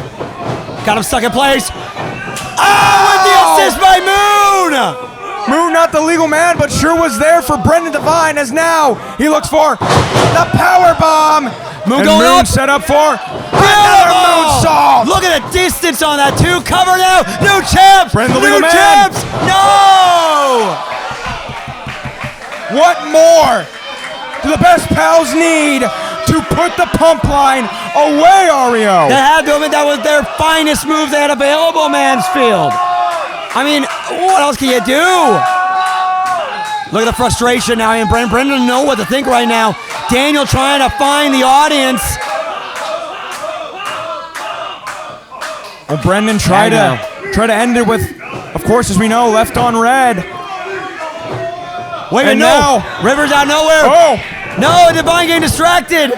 Got him stuck in place. Oh, with the assist by Moon. Moon not the legal man, but sure was there for Brendan Devine as now he looks for the power bomb. Moon And going Moon up. set up for Beautiful. another moonsault. Look at the distance on that too. Cover now. New champs. Brendan the New legal man. champs. No. What more do the Best Pals need to put the Pump Line away, Ario? They had to admit that was their finest move they had available, Mansfield. I mean, what else can you do? Look at the frustration now. I mean, Brendan doesn't know what to think right now. Daniel trying to find the audience. Well, Brendan tried to end it with, of course, as we know, left on red. Wait a And minute, no. now- Rivers out nowhere. Oh, No, Divine getting distracted.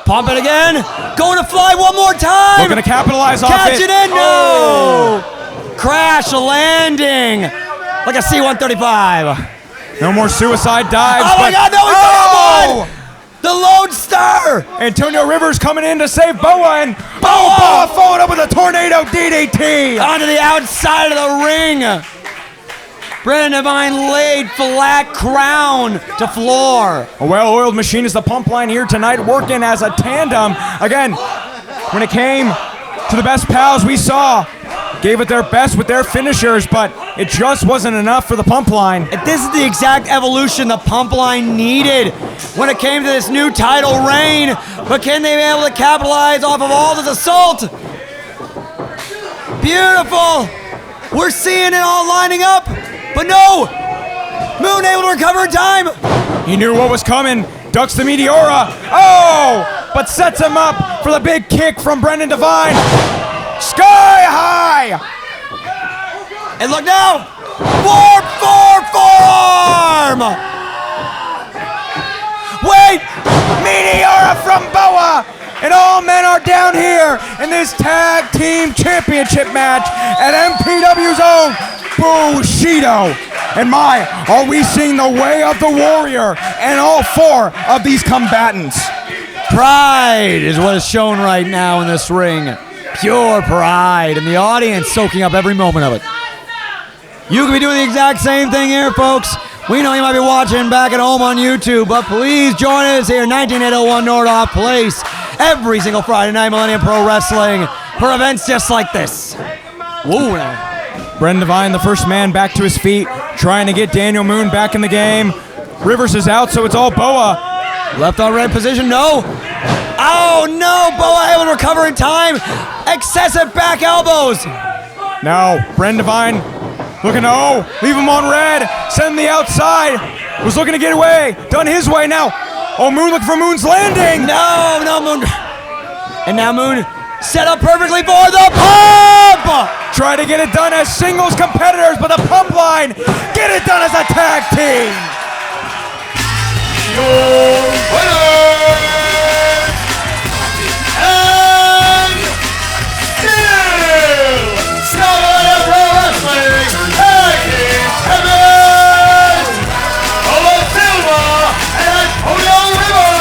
Pump it again. Going to fly one more time. looking to capitalize off Catch it. it in. No. Crash landing like a C-135. No more suicide dives. Oh my but- God, no, he's Oh! one. The Lone Star. Antonio Rivers coming in to save Boa, and Boa! Boa followed up with a tornado DDT. Onto the outside of the ring. Brendan Devine laid flat crown to floor. A well-oiled machine is the Pump Line here tonight, working as a tandem. Again, when it came to the Best Pals, we saw gave it their best with their finishers, but it just wasn't enough for the Pump Line. And this is the exact evolution the Pump Line needed when it came to this new title reign. But can they be able to capitalize off of all this assault? Beautiful. We're seeing it all lining up. But no! Moon able to recover in time! He knew what was coming, ducks the Meteora. Oh! But sets him up for the big kick from Brendan Devine. Sky high! And look now! Warp 4 forearm! right! Meteora from Boa! And all men are down here in this tag team championship match at MPW's own Bushido. And my, are we seeing the way of the warrior and all 4 of these combatants. Pride is what is shown right now in this ring. Pure pride, and the audience soaking up every moment of it. You can be doing the exact same thing here, folks. We know you might be watching back at home on YouTube, but please join us here, 19801 Nordoff Place, every single Friday night, Millennium Pro Wrestling, for events just like this. Whoa, now. Bren Devine, the first man, back to his feet, trying to get Daniel Moon back in the game. Rivers is out, so it's all Boa. Left on red position, no. Oh, no, Boa able to recover in time. Excessive back elbows. Now, Bren Devine looking to, leave him on red, send him the outside. Was looking to get away, done his way now. Oh, Moon looking for Moon's landing. No, Moon. And now Moon set up perfectly for the pump. Try to get it done as singles competitors, but the pump line, get it done as a tag team. Your winner! And still, Millennium Pro Wrestling Tag Team Champions, Ola Silva and Antonio Rivers,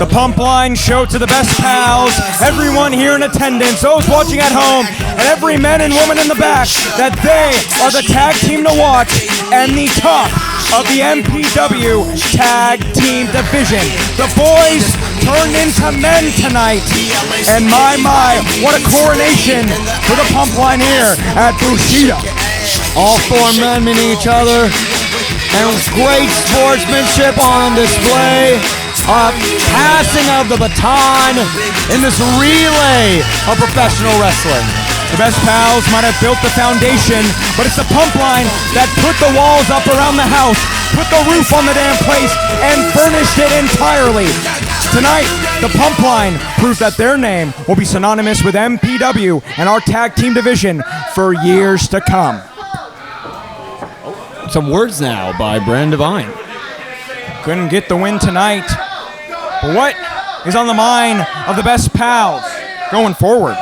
The pump line show to the best pals, everyone here in attendance, those watching at home, and every man and woman in the back, that they are the tag team to watch and the top of the MPW Tag Team Division. The boys turned into men tonight, and my, what a coronation for the pump line here at Bushido. All 4 men meeting each other, and great sportsmanship on display. A passing of the baton in this relay of professional wrestling. The best pals might have built the foundation, but it's the pump line that put the walls up around the house, put the roof on the damn place, and furnished it entirely. Tonight, the pump line proves that their name will be synonymous with MPW and our tag team division for years to come. Some words now by Bren Devine. Couldn't get the win tonight, but what is on the mind of the best pals going forward?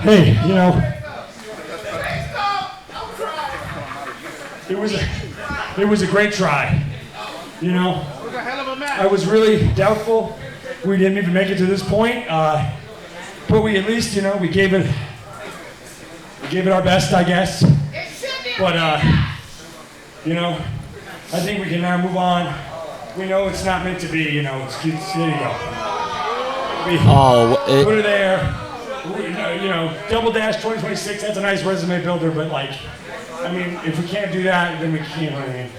Hey, it was a great try. I was really doubtful we didn't even make it to this point, but we at least, we gave it our best, I guess. But I think we can now move on. We know it's not meant to be, there you go. Put her there. Double Dash 2026, that's a nice resume builder, but if we can't do that, then we can't.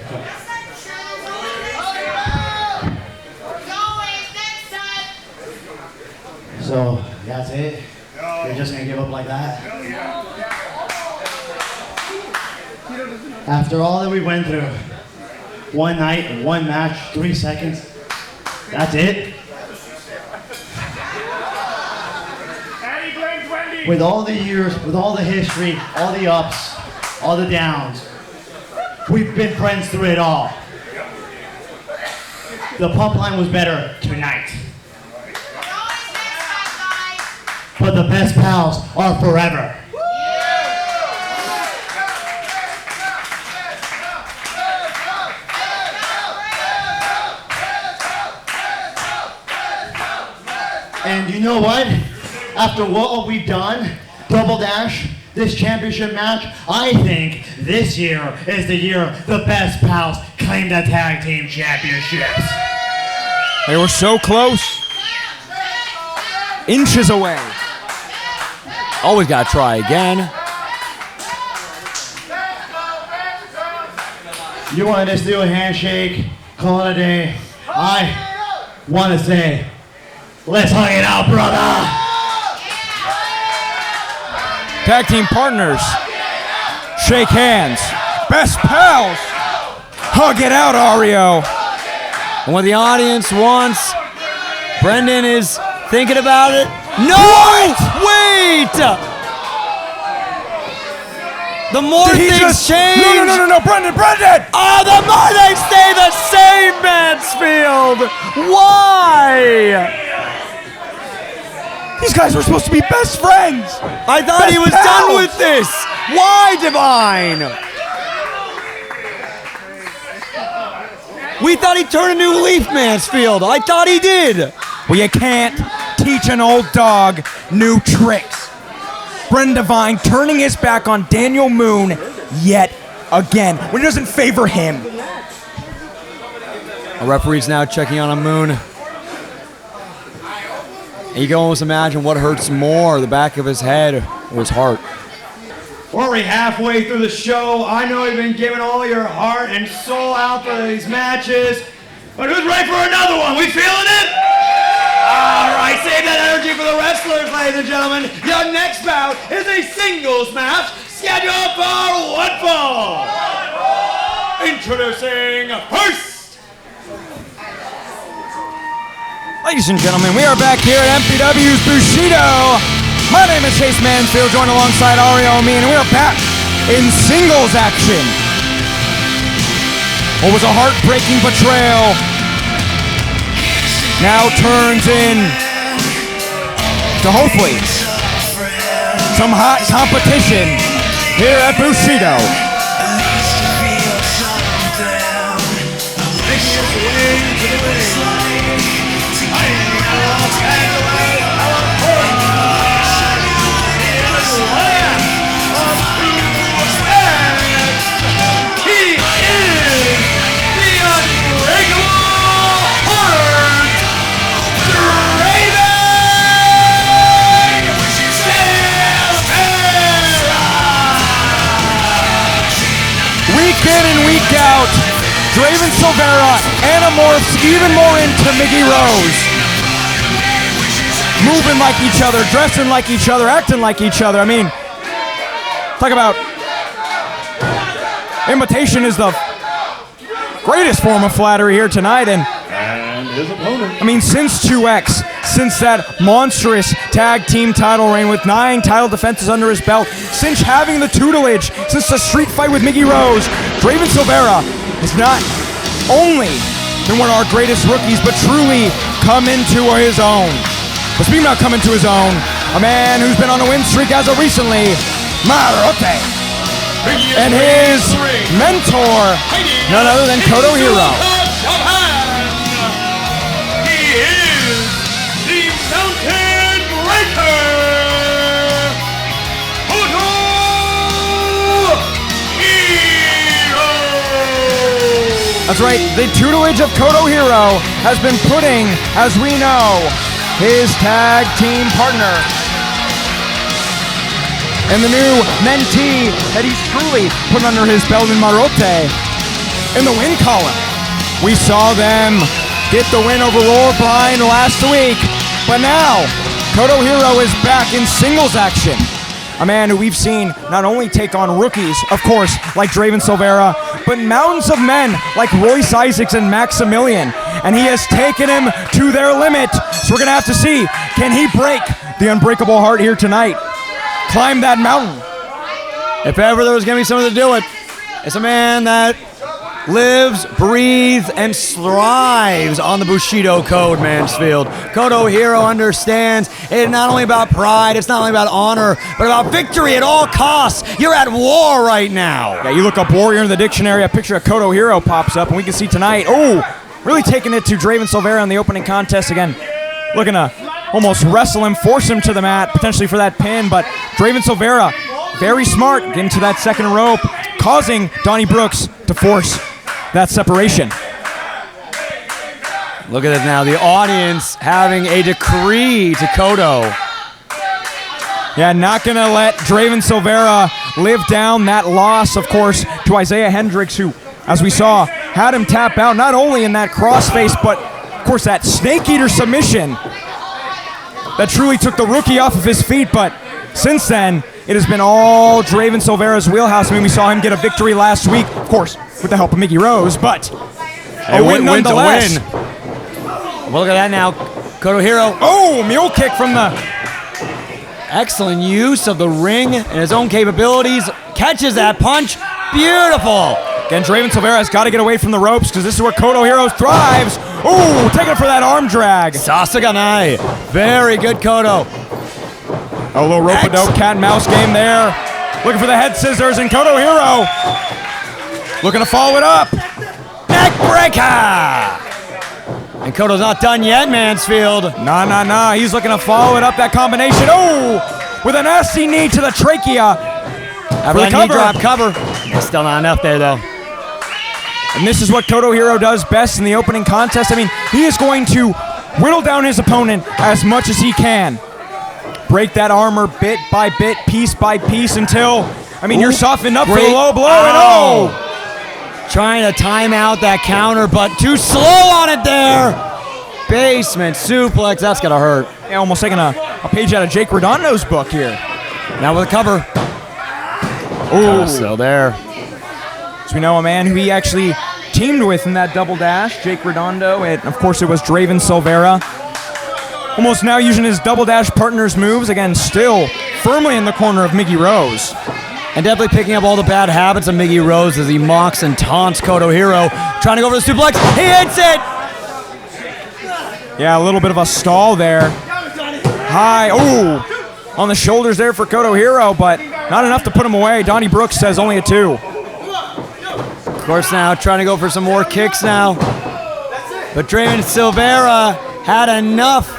So, that's it? You're just gonna give up like that? After all that we went through, one night, one match, 3 seconds, that's it? With all the years, with all the history, all the ups, all the downs, we've been friends through it all. The pump line was better tonight. But the best pals are forever. And you know what? After what we've done, Double Dash, this championship match, I think this year is the year the best pals claim the tag team championships. They were so close. Inches away. Always gotta try again. You want us to do a handshake, call it a day. I want to say, let's hug it out, brother. Tag team partners, shake hands. Best pals, hug it out, Ario. And what the audience wants, Brendan is thinking about it. No! Wait! The more Did he things just change. No, Brendan! Oh, the more they stay the same, Mansfield. Why? These guys were supposed to be best friends. I thought he was done with this. Why, Divine? We thought he turned a new leaf, Mansfield. I thought he did. Well, you can't teach an old dog new tricks. Brendan Divine turning his back on Daniel Moon yet again when it doesn't favor him. A referee's now checking on a Moon. And you can almost imagine what hurts more, the back of his head or his heart. We're already halfway through the show. I know you've been giving all your heart and soul out for these matches. But who's ready for another one? We feeling it? All right, save that energy for the wrestlers, ladies and gentlemen. Your next bout is a singles match scheduled for one fall. Introducing first. Ladies and gentlemen, we are back here at MPW's Bushido. My name is Chase Mansfield, joined alongside Ario Amin, and we are back in singles action. What was a heartbreaking betrayal now turns in to hopefully some hot competition here at Bushido. Week in and week out, Draven Silvera anamorphs even more into Miggy Rose. Moving like each other, dressing like each other, acting like each other. I mean, talk about imitation is the greatest form of flattery here tonight. And his opponent. I mean, since 2X, since that monstrous tag team title reign with 9 title defenses under his belt, since having the tutelage, since the street fight with Miggy Rose, Draven Silvera has not only been one of our greatest rookies, but truly come into his own. But speaking about coming to his own, a man who's been on a win streak as of recently, Marote, and his mentor, none other than Koto Hiro. That's right, the tutelage of Koto Hiro has been putting, as we know, his tag team partner and the new mentee that he's truly put under his belt in Marote in the win column. We saw them get the win over Roar Blind last week, but now Koto Hiro is back in singles action. A man who we've seen not only take on rookies, of course, like Draven Silvera, but mountains of men like Royce Isaacs and Maximilien. And he has taken him to their limit. So we're going to have to see, can he break the unbreakable heart here tonight? Climb that mountain. If ever there was going to be someone to do it, it's a man that lives, breathes, and thrives on the Bushido code, Mansfield. Koto Hiro understands it's not only about pride, it's not only about honor, but about victory at all costs. You're at war right now. Yeah, you look up warrior in the dictionary, a picture of Koto Hiro pops up, and we can see tonight, really taking it to Draven Silvera in the opening contest again. Looking to almost wrestle him, force him to the mat, potentially for that pin, but Draven Silvera, very smart, getting to that second rope, causing Donnie Brooks to force that separation. Look at it now, the audience having a decree to Koto. Yeah, not going to let Draven Silvera live down that loss, of course, to Isaiah Hendricks, who, as we saw, had him tap out not only in that crossface, but, of course, that snake eater submission that truly took the rookie off of his feet. But since then, it has been all Draven Silvera's wheelhouse. I mean, we saw him get a victory last week, of course, with the help of Miggy Rose, but a win nonetheless. Well, look at that now. Koto Hiro. Mule kick from the Excellent use of the ring and his own capabilities. Catches that punch. Beautiful. Again, Draven Silvera has got to get away from the ropes because this is where Koto Hiro thrives. Ooh, taking it for that arm drag. Sasaganai. Very good, Koto. A little rope-a-dope cat and mouse game there. Looking for the head scissors, and Koto Hiro looking to follow it up. Neck breaker. And Koto's not done yet, Mansfield. Nah. He's looking to follow it up, that combination. Oh, with a nasty knee to the trachea. After that knee drop cover. Still not enough there, though. And this is what Koto Hiro does best in the opening contest. I mean, he is going to whittle down his opponent as much as he can. Break that armor bit by bit, piece by piece until, you're softened up for the low blow. And trying to time out that counter, but too slow on it there. Basement suplex, that's gonna hurt. Yeah, almost taking a page out of Jake Redondo's book here. Now with a cover. Ooh. Still there. So we know a man who he actually teamed with in that double dash, Jake Redondo, and of course it was Draven Silvera. Almost now using his double dash partner's moves, again still firmly in the corner of Miggy Rose. And definitely picking up all the bad habits of Miggy Rose as he mocks and taunts Koto Hiro. Trying to go for the suplex, he hits it! Yeah, a little bit of a stall there. High, on the shoulders there for Koto Hiro, but not enough to put him away. Donnie Brooks says only a 2. Of course now, trying to go for some more kicks now. But Draven Silvera had enough.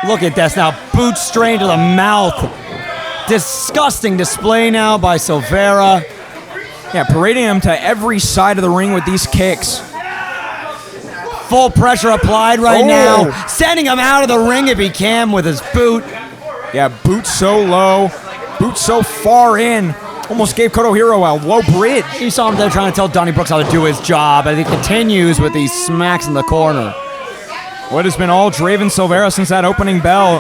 Look at this now, boot straight to the mouth. Disgusting display now by Silvera. Yeah, parading him to every side of the ring with these kicks. Full pressure applied right now. Sending him out of the ring if he can with his boot. Yeah, boot so low, boot so far in. Almost gave Koto Hiro a low bridge. You saw him there trying to tell Donnie Brooks how to do his job, and he continues with these smacks in the corner. What has been all Draven Silvera since that opening bell.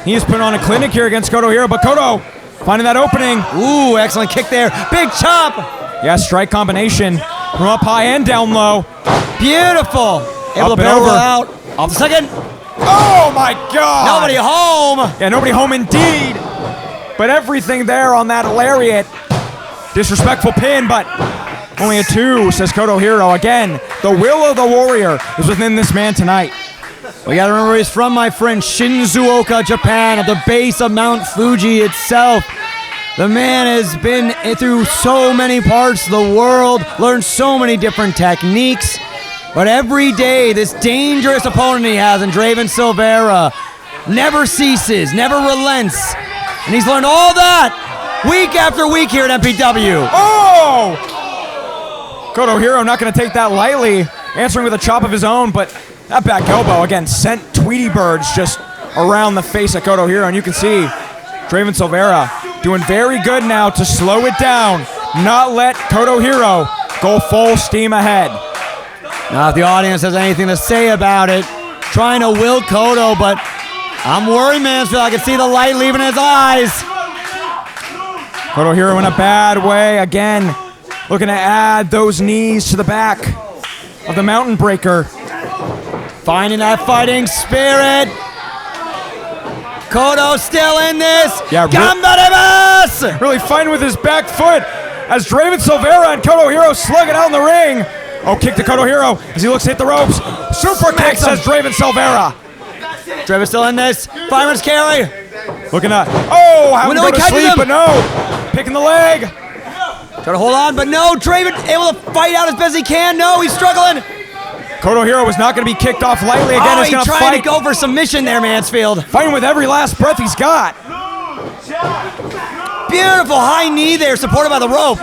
He has put on a clinic here against Koto Hiro, but Koto finding that opening. Ooh, excellent kick there. Big chop. Yeah, strike combination from up high and down low. Beautiful. Able Up to and over. out. Off the second. Oh my God. Nobody home. Yeah, nobody home indeed. But everything there on that lariat. Disrespectful pin, but only a 2, says Koto Hiro. Again, the will of the warrior is within this man tonight. We gotta remember he's from, my friend, Shizuoka, Japan, at the base of Mount Fuji itself. The man has been through so many parts of the world, learned so many different techniques, but every day, this dangerous opponent he has in Draven Silvera never ceases, never relents, and he's learned all that week after week here at MPW. Oh! Koto Hiro not going to take that lightly, answering with a chop of his own, but that back elbow, again, sent Tweety birds just around the face of Koto Hiro, and you can see Draven Silvera doing very good now to slow it down, not let Koto Hiro go full steam ahead. Now, if the audience has anything to say about it, trying to will Koto, but I'm worried, Mansfield. I can see the light leaving his eyes. Koto Hiro in a bad way, again, looking to add those knees to the back of the Mountain Breaker. Finding that fighting spirit. Koto still in this. Yeah, Gambarimasu! Really fighting with his back foot as Draven Silvera and Koto Hiro slug it out in the ring. Oh, kick to Koto Hiro as he looks to hit the ropes. Super kick, says Draven Silvera. Draven still in this. Fireman's carry. Looking at, having to go to catches sleep, him. but no. Picking the leg. Trying to hold on, but no. Draven able to fight out as best he can. No, he's struggling. Koto Hiro was not going to be kicked off lightly again. He's He's going to trying fight. to go for submission there, Mansfield. Fighting with every last breath he's got. Beautiful high knee there, supported by the rope.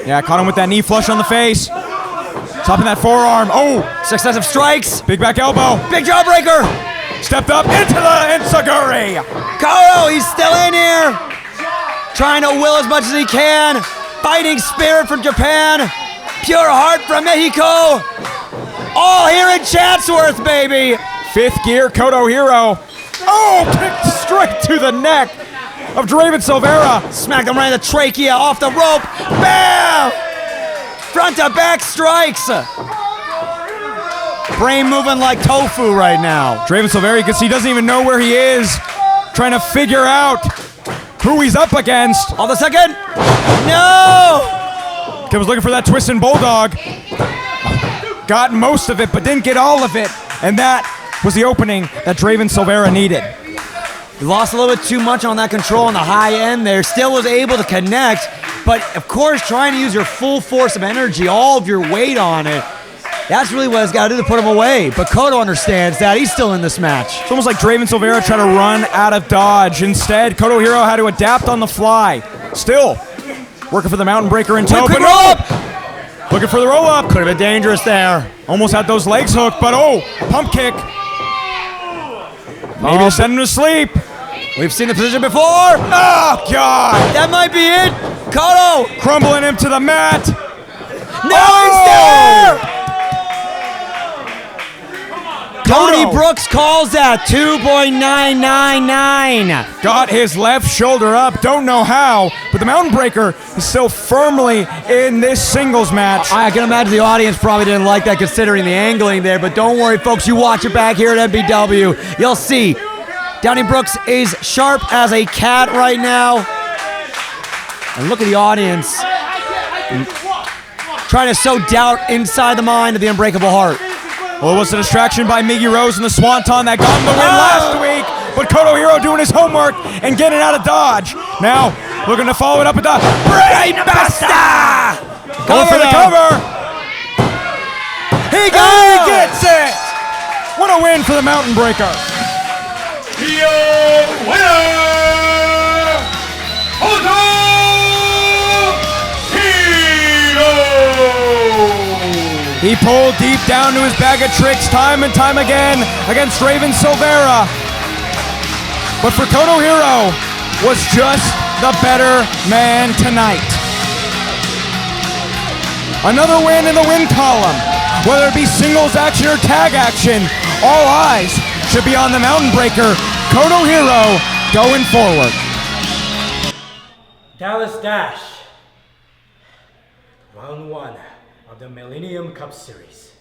Yeah, caught him with that knee flush on the face. Topping that forearm. Successive strikes. Big back elbow. Big jawbreaker. Stepped up into the enziguri. Koto, he's still in here. Trying to will as much as he can. Fighting spirit from Japan. Pure heart from Mexico. All here in Chatsworth, baby. 5th gear, Koto Hiro. Kicked straight to the neck of Draven Silvera. Smacked him right in the trachea, off the rope. Bam! Front to back strikes. Brain moving like tofu right now. Draven Silvera, you can see, he doesn't even know where he is. trying to figure out who he's up against. On the second. No! Kid was looking for that twisting bulldog. Got most of it, but didn't get all of it. And that was the opening that Draven Silvera needed. He lost a little bit too much on that control on the high end there. Still was able to connect, but of course trying to use your full force of energy, all of your weight on it. That's really what it's got to do to put him away. But Cotto understands that. He's still in this match. It's almost like Draven Silvera tried to run out of dodge. Instead, Cotto Hero had to adapt on the fly. Still working for the mountain breaker in tow. Quick roll-up! Looking for the roll-up. Could have been dangerous there. Almost had those legs hooked, but oh, pump kick. Maybe to send him to sleep. We've seen the position before. Oh, God. That might be it. Cotto Crumbling him to the mat. No, he's there! Tony Brooks calls that 2.999. Got his left shoulder up. Don't know how, but the mountain breaker is still firmly in this singles match. I can imagine the audience probably didn't like that considering the angling there, but don't worry, folks. You watch it back here at MPW. You'll see. Downey Brooks is sharp as a cat right now. And look at the audience trying to sow doubt inside the mind of the Unbreakable Heart. Well, it was a distraction by Miggy Rose and the Swanton that got him the win last week, but Cotto Hero doing his homework and getting out of dodge. Now, looking to follow it up with the Brain Buster! Going for the cover. He gets it! What a win for the Mountain Breaker. Your winner, Cotto Hero! He pulled deep down to his bag of tricks time and time again against Draven Silvera. But for Cotto Hero was just the better man tonight. Another win in the win column. Whether it be singles action or tag action, all eyes should be on the Mountain Breaker, Cotto Hero, going forward. Dallas Dash, round 1 of the Millennium Cup Series.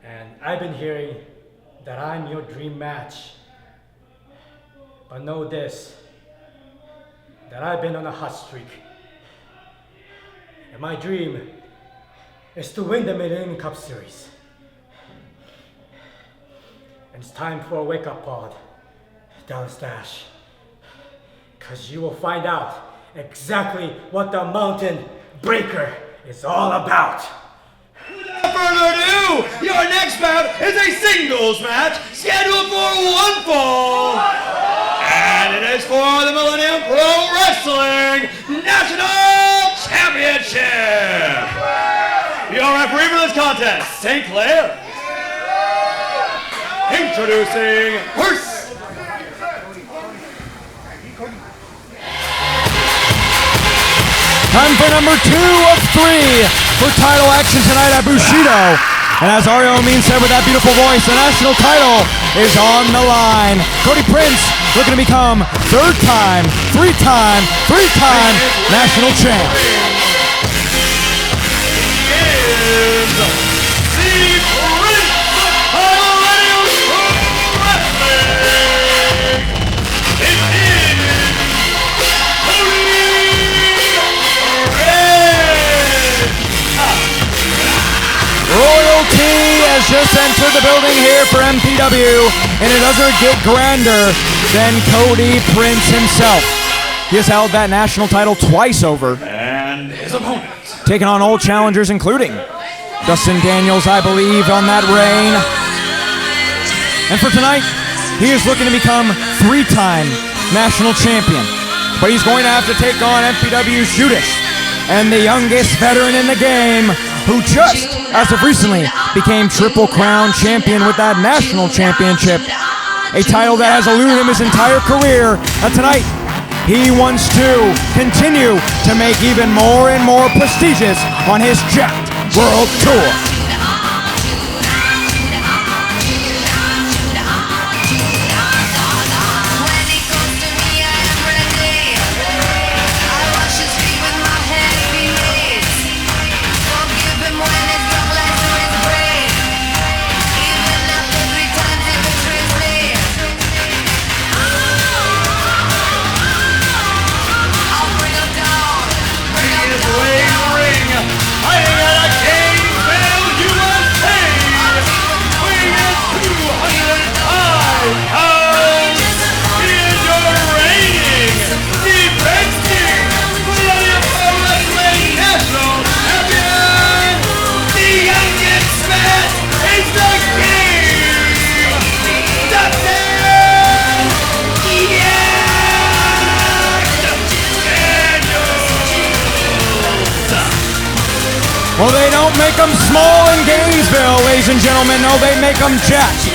And I've been hearing that I'm your dream match. But know this, that I've been on a hot streak. And my dream is to win the Millennium Cup Series. And it's time for a wake-up pod, Dallas Dash. Because you will find out exactly what the Mountain Breaker is all about. Without further ado, your next bout is a singles match scheduled for one fall. And it is for the Millennium Pro Wrestling National Championship. Your referee for this contest, St. Clair. Introducing first. Time for number 2 of 3 for title action tonight at Bushido. And as Ario Amin said with that beautiful voice, the national title is on the line. Cody Prince looking to become three-time national champ. Royalty has just entered the building here for MPW, and it doesn't get grander than Cody Prince himself. He has held that national title twice over. And his opponent. Taking on old challengers, including Dustin Daniels, I believe, on that reign. And for tonight, he is looking to become 3-time national champion. But he's going to have to take on MPW's Judas and the youngest veteran in the game, who just, as of recently, became Triple Crown champion with that national championship. A title that has eluded him his entire career. And tonight, he wants to continue to make even more and more prestigious on his Jacked World Tour. Well, they don't make them small in Gainesville, ladies and gentlemen. No, they make them jacked.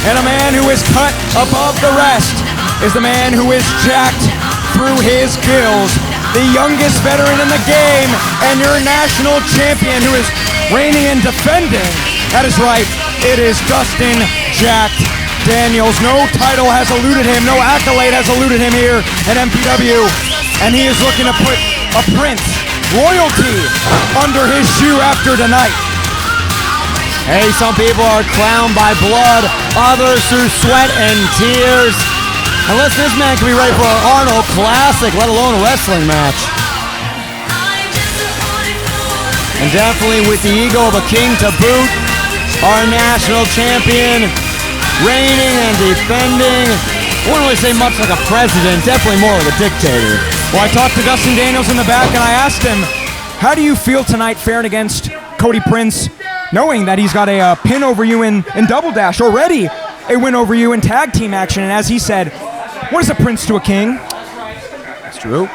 And a man who is cut above the rest is the man who is jacked through his kills. The youngest veteran in the game and your national champion who is reigning and defending. That is right, it is Dustin Jacked Daniels. No title has eluded him, no accolade has eluded him here at MPW. And he is looking to put a prince, royalty, under his shoe after tonight. Hey, some people are crowned by blood, others through sweat and tears. Unless this man can be ready for an Arnold Classic, let alone a wrestling match. And definitely with the ego of a king to boot, our national champion, reigning and defending. I wouldn't really say much like a president, definitely more like a dictator. Well, I talked to Dustin Daniels in the back and I asked him, how do you feel tonight faring against Cody Prince, knowing that he's got a pin over you in Double Dash, already a win over you in tag team action? And as he said, what is a prince to a king? That's true.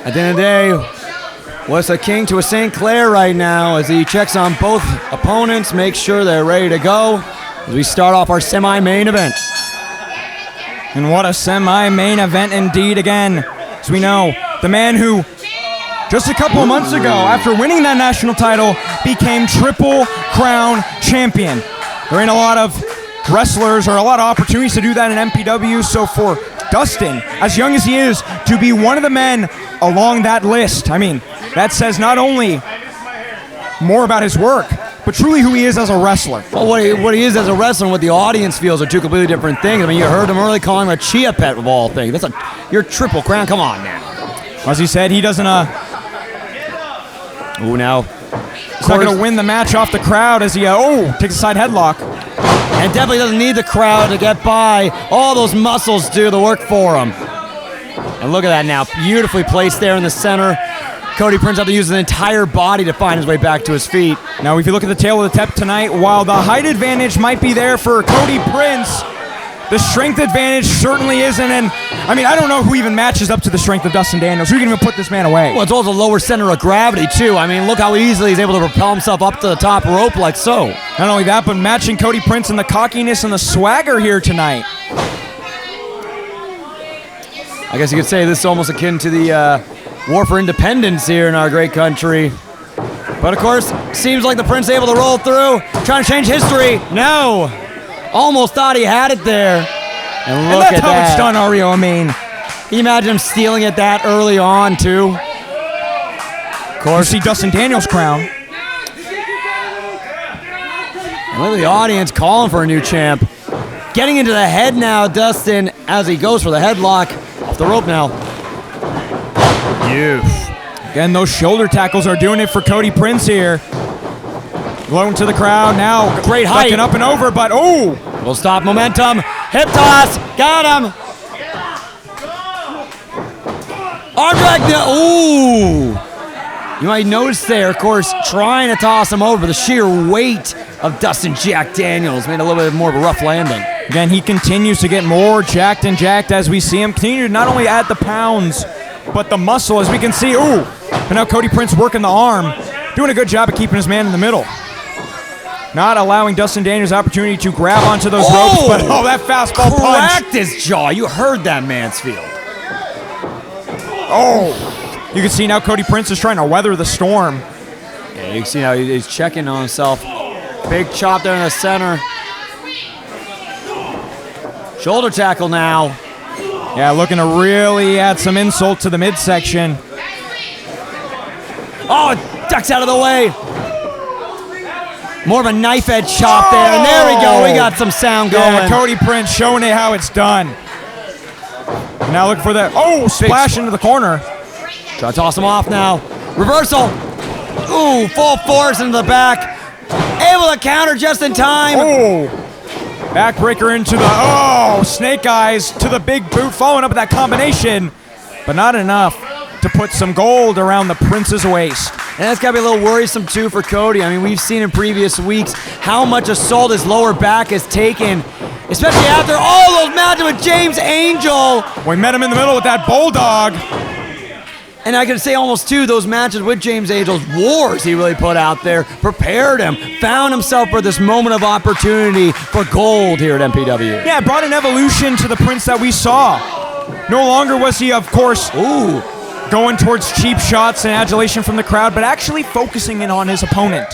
At the end of the day, what's a king to a St. Clair right now as he checks on both opponents, makes sure they're ready to go as we start off our semi-main event. And what a semi-main event indeed again. As we know, the man who just a couple of months ago, after winning that national title, became Triple Crown Champion. There ain't a lot of wrestlers or a lot of opportunities to do that in MPW, so for Dustin, as young as he is, to be one of the men along that list, I mean, that says not only more about his work, but truly who he is as a wrestler. Well, what he is as a wrestler and what the audience feels are two completely different things. I mean, you heard him earlier calling him a chia pet of all things. You're Triple Crown, come on now. As he said, he doesn't, Ooh, now. He's not going to win the match off the crowd as he, takes a side headlock. And definitely doesn't need the crowd to get by. All those muscles do the work for him. And look at that now, beautifully placed there in the center. Cody Prince had to use his entire body to find his way back to his feet. Now, if you look at the tail of the tape tonight, while the height advantage might be there for Cody Prince, the strength advantage certainly isn't. And I mean, I don't know who even matches up to the strength of Dustin Daniels. Who can even put this man away? Well, it's also lower center of gravity, too. I mean, look how easily he's able to propel himself up to the top rope like so. Not only that, but matching Cody Prince in the cockiness and the swagger here tonight. I guess you could say this is almost akin to the war for independence here in our great country. But of course, seems like the Prince able to roll through, trying to change history. No! Almost thought he had it there. And look that's at how that. It's done, Ario. I mean, can you imagine him stealing it that early on, too? Of course, you see Dustin Daniels' crown. And look at the audience calling for a new champ. Getting into the head now, Dustin, as he goes for the headlock. Off the rope now. Again, those shoulder tackles are doing it for Cody Prince here. Going to the crowd now. Great height. Ducking up and over, but Will stop momentum. Hip toss. Got him. Arm drag. Ooh. You might notice there, of course, trying to toss him over. The sheer weight of Dustin Jacked Daniels made a little bit more of a rough landing. Again, he continues to get more jacked and jacked as we see him continue to not only add the pounds, but the muscle, as we can see. And now Cody Prince working the arm, doing a good job of keeping his man in the middle. Not allowing Dustin Daniels opportunity to grab onto those ropes, but that fastball punch. Cracked his jaw. You heard that, Mansfield. You can see now Cody Prince is trying to weather the storm. Yeah, you can see now he's checking on himself. Big chop there in the center. Shoulder tackle now. Yeah, looking to really add some insult to the midsection. Ducks out of the way. More of a knife edge chop there, and there we go. We got some sound going. Yeah, Cody Prince showing it how it's done. Now look for that. Splash into the corner. Try to toss him off now. Reversal. Full force into the back. Able to counter just in time. Backbreaker into the, snake eyes to the big boot, following up with that combination, but not enough to put some gold around the Prince's waist. And that's got to be a little worrisome, too, for Cody. I mean, we've seen in previous weeks how much assault his lower back has taken, especially after all those matches with James Angel. We met him in the middle with that bulldog. And I could say almost too, those matches with James Angel's wars he really put out there, prepared him, found himself for this moment of opportunity for gold here at MPW. Yeah, brought an evolution to the Prince that we saw. No longer was he, of course, going towards cheap shots and adulation from the crowd, but actually focusing in on his opponent.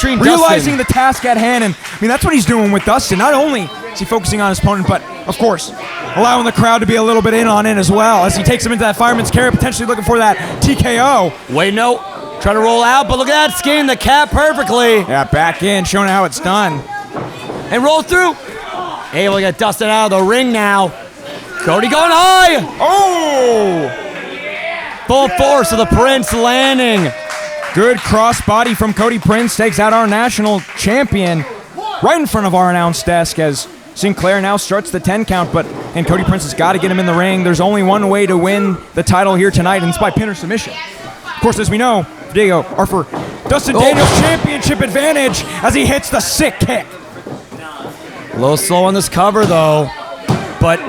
Realizing the task at hand, and I mean, that's what he's doing with Dustin. Not only is he focusing on his opponent, but, of course, allowing the crowd to be a little bit in on it as well, as he takes him into that fireman's carry, potentially looking for that TKO. Wait, no. Trying to roll out, but look at that, skinning the cap perfectly. Yeah, back in, showing how it's done. And roll through. Able to get Dustin out of the ring now. Cody going high. Oh! Full force of the Prince landing. Good cross body from Cody Prince, takes out our national champion right in front of our announce desk as Sinclair now starts the 10 count, and Cody Prince has got to get him in the ring. There's only one way to win the title here tonight, and it's by pin or submission. Of course, as we know, for Dustin Daniels' championship advantage as he hits the sick kick. A little slow on this cover, though. But,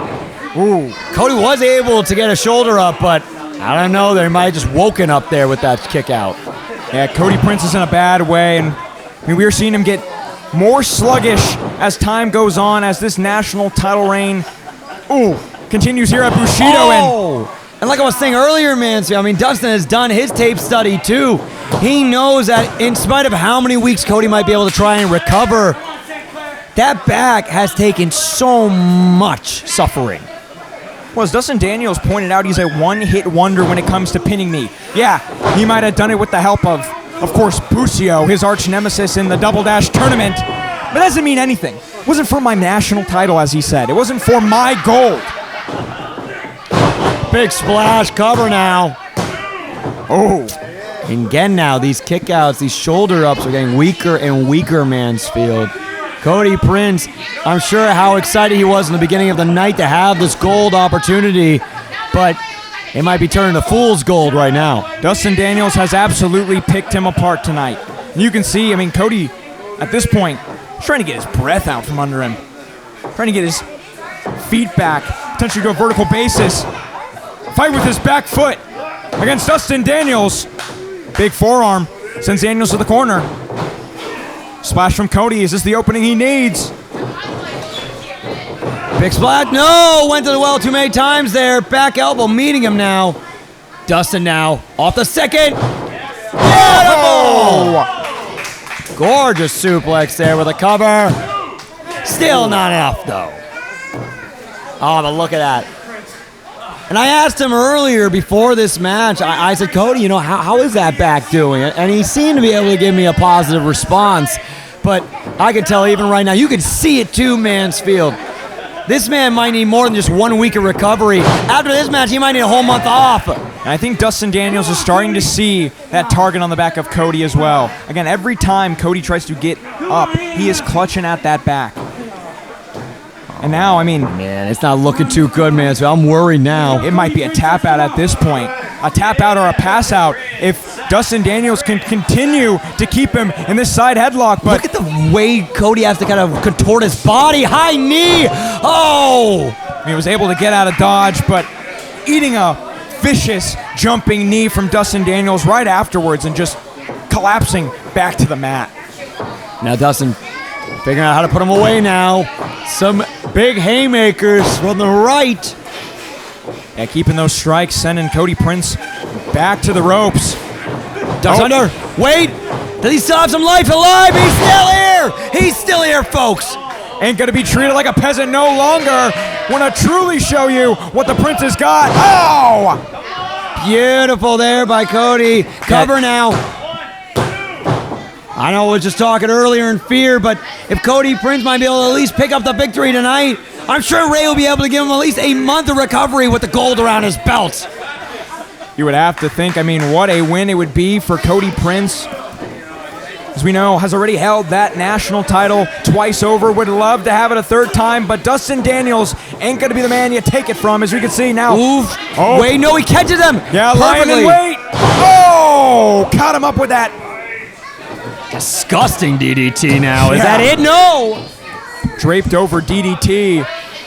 Cody was able to get a shoulder up, but I don't know. They might have just woken up there with that kick out. Yeah, Cody Prince is in a bad way, and I mean, we are seeing him get more sluggish as time goes on, as this national title reign continues here at Bushido. And like I was saying earlier, Mansfield, I mean, Dustin has done his tape study too. He knows that in spite of how many weeks Cody might be able to try and recover, that back has taken so much suffering. Well, as Dustin Daniels pointed out, he's a one-hit wonder when it comes to pinning me. Yeah, he might have done it with the help of course, Bushido, his arch nemesis in the Double Dash tournament, but that doesn't mean anything. It wasn't for my national title, as he said. It wasn't for my gold. Big splash cover now. And again now, these kickouts, these shoulder ups are getting weaker and weaker, Mansfield. Cody Prince, I'm sure how excited he was in the beginning of the night to have this gold opportunity, but it might be turning to fool's gold right now. Dustin Daniels has absolutely picked him apart tonight. You can see, I mean, Cody, at this point, is trying to get his breath out from under him. Trying to get his feet back, potentially to a vertical basis. Fight with his back foot against Dustin Daniels. Big forearm sends Daniels to the corner. Splash from Cody. Is this the opening he needs? Big splash. No! Went to the well too many times there. Back elbow meeting him now. Dustin now off the second. Beautiful! Gorgeous suplex there with a cover. Still not enough, though. Oh, but look at that. And I asked him earlier before this match, I said, Cody, you know, how is that back doing? And he seemed to be able to give me a positive response. But I can tell even right now, you can see it too, Mansfield. This man might need more than just 1 week of recovery. After this match, he might need a whole month off. And I think Dustin Daniels is starting to see that target on the back of Cody as well. Again, every time Cody tries to get up, he is clutching at that back. And now, I mean... Man, it's not looking too good, man. So I'm worried now. It might be a tap out at this point. A tap out or a pass out if Dustin Daniels can continue to keep him in this side headlock. But look at the way Cody has to kind of contort his body. High knee. Oh! He was able to get out of dodge, but eating a vicious jumping knee from Dustin Daniels right afterwards and just collapsing back to the mat. Now Dustin figuring out how to put him away now. Some big haymakers from the right. And keeping those strikes, sending Cody Prince back to the ropes. Ducks under. Wait. Does he still have some life alive? He's still here. He's still here, folks. Ain't gonna be treated like a peasant no longer. Wanna truly show you what the Prince has got. Oh! Beautiful there by Cody. Cover now. I know I was just talking earlier in fear, but if Cody Prince might be able to at least pick up the victory tonight, I'm sure Ray will be able to give him at least a month of recovery with the gold around his belt. You would have to think, I mean, what a win it would be for Cody Prince. As we know, has already held that national title twice over. Would love to have it a third time, but Dustin Daniels ain't going to be the man you take it from, as we can see now. Oof. Oh. Wait, no, he catches him. Yeah, lying in wait. Oh, caught him up with that. Disgusting DDT now. Is that it? No. Draped over DDT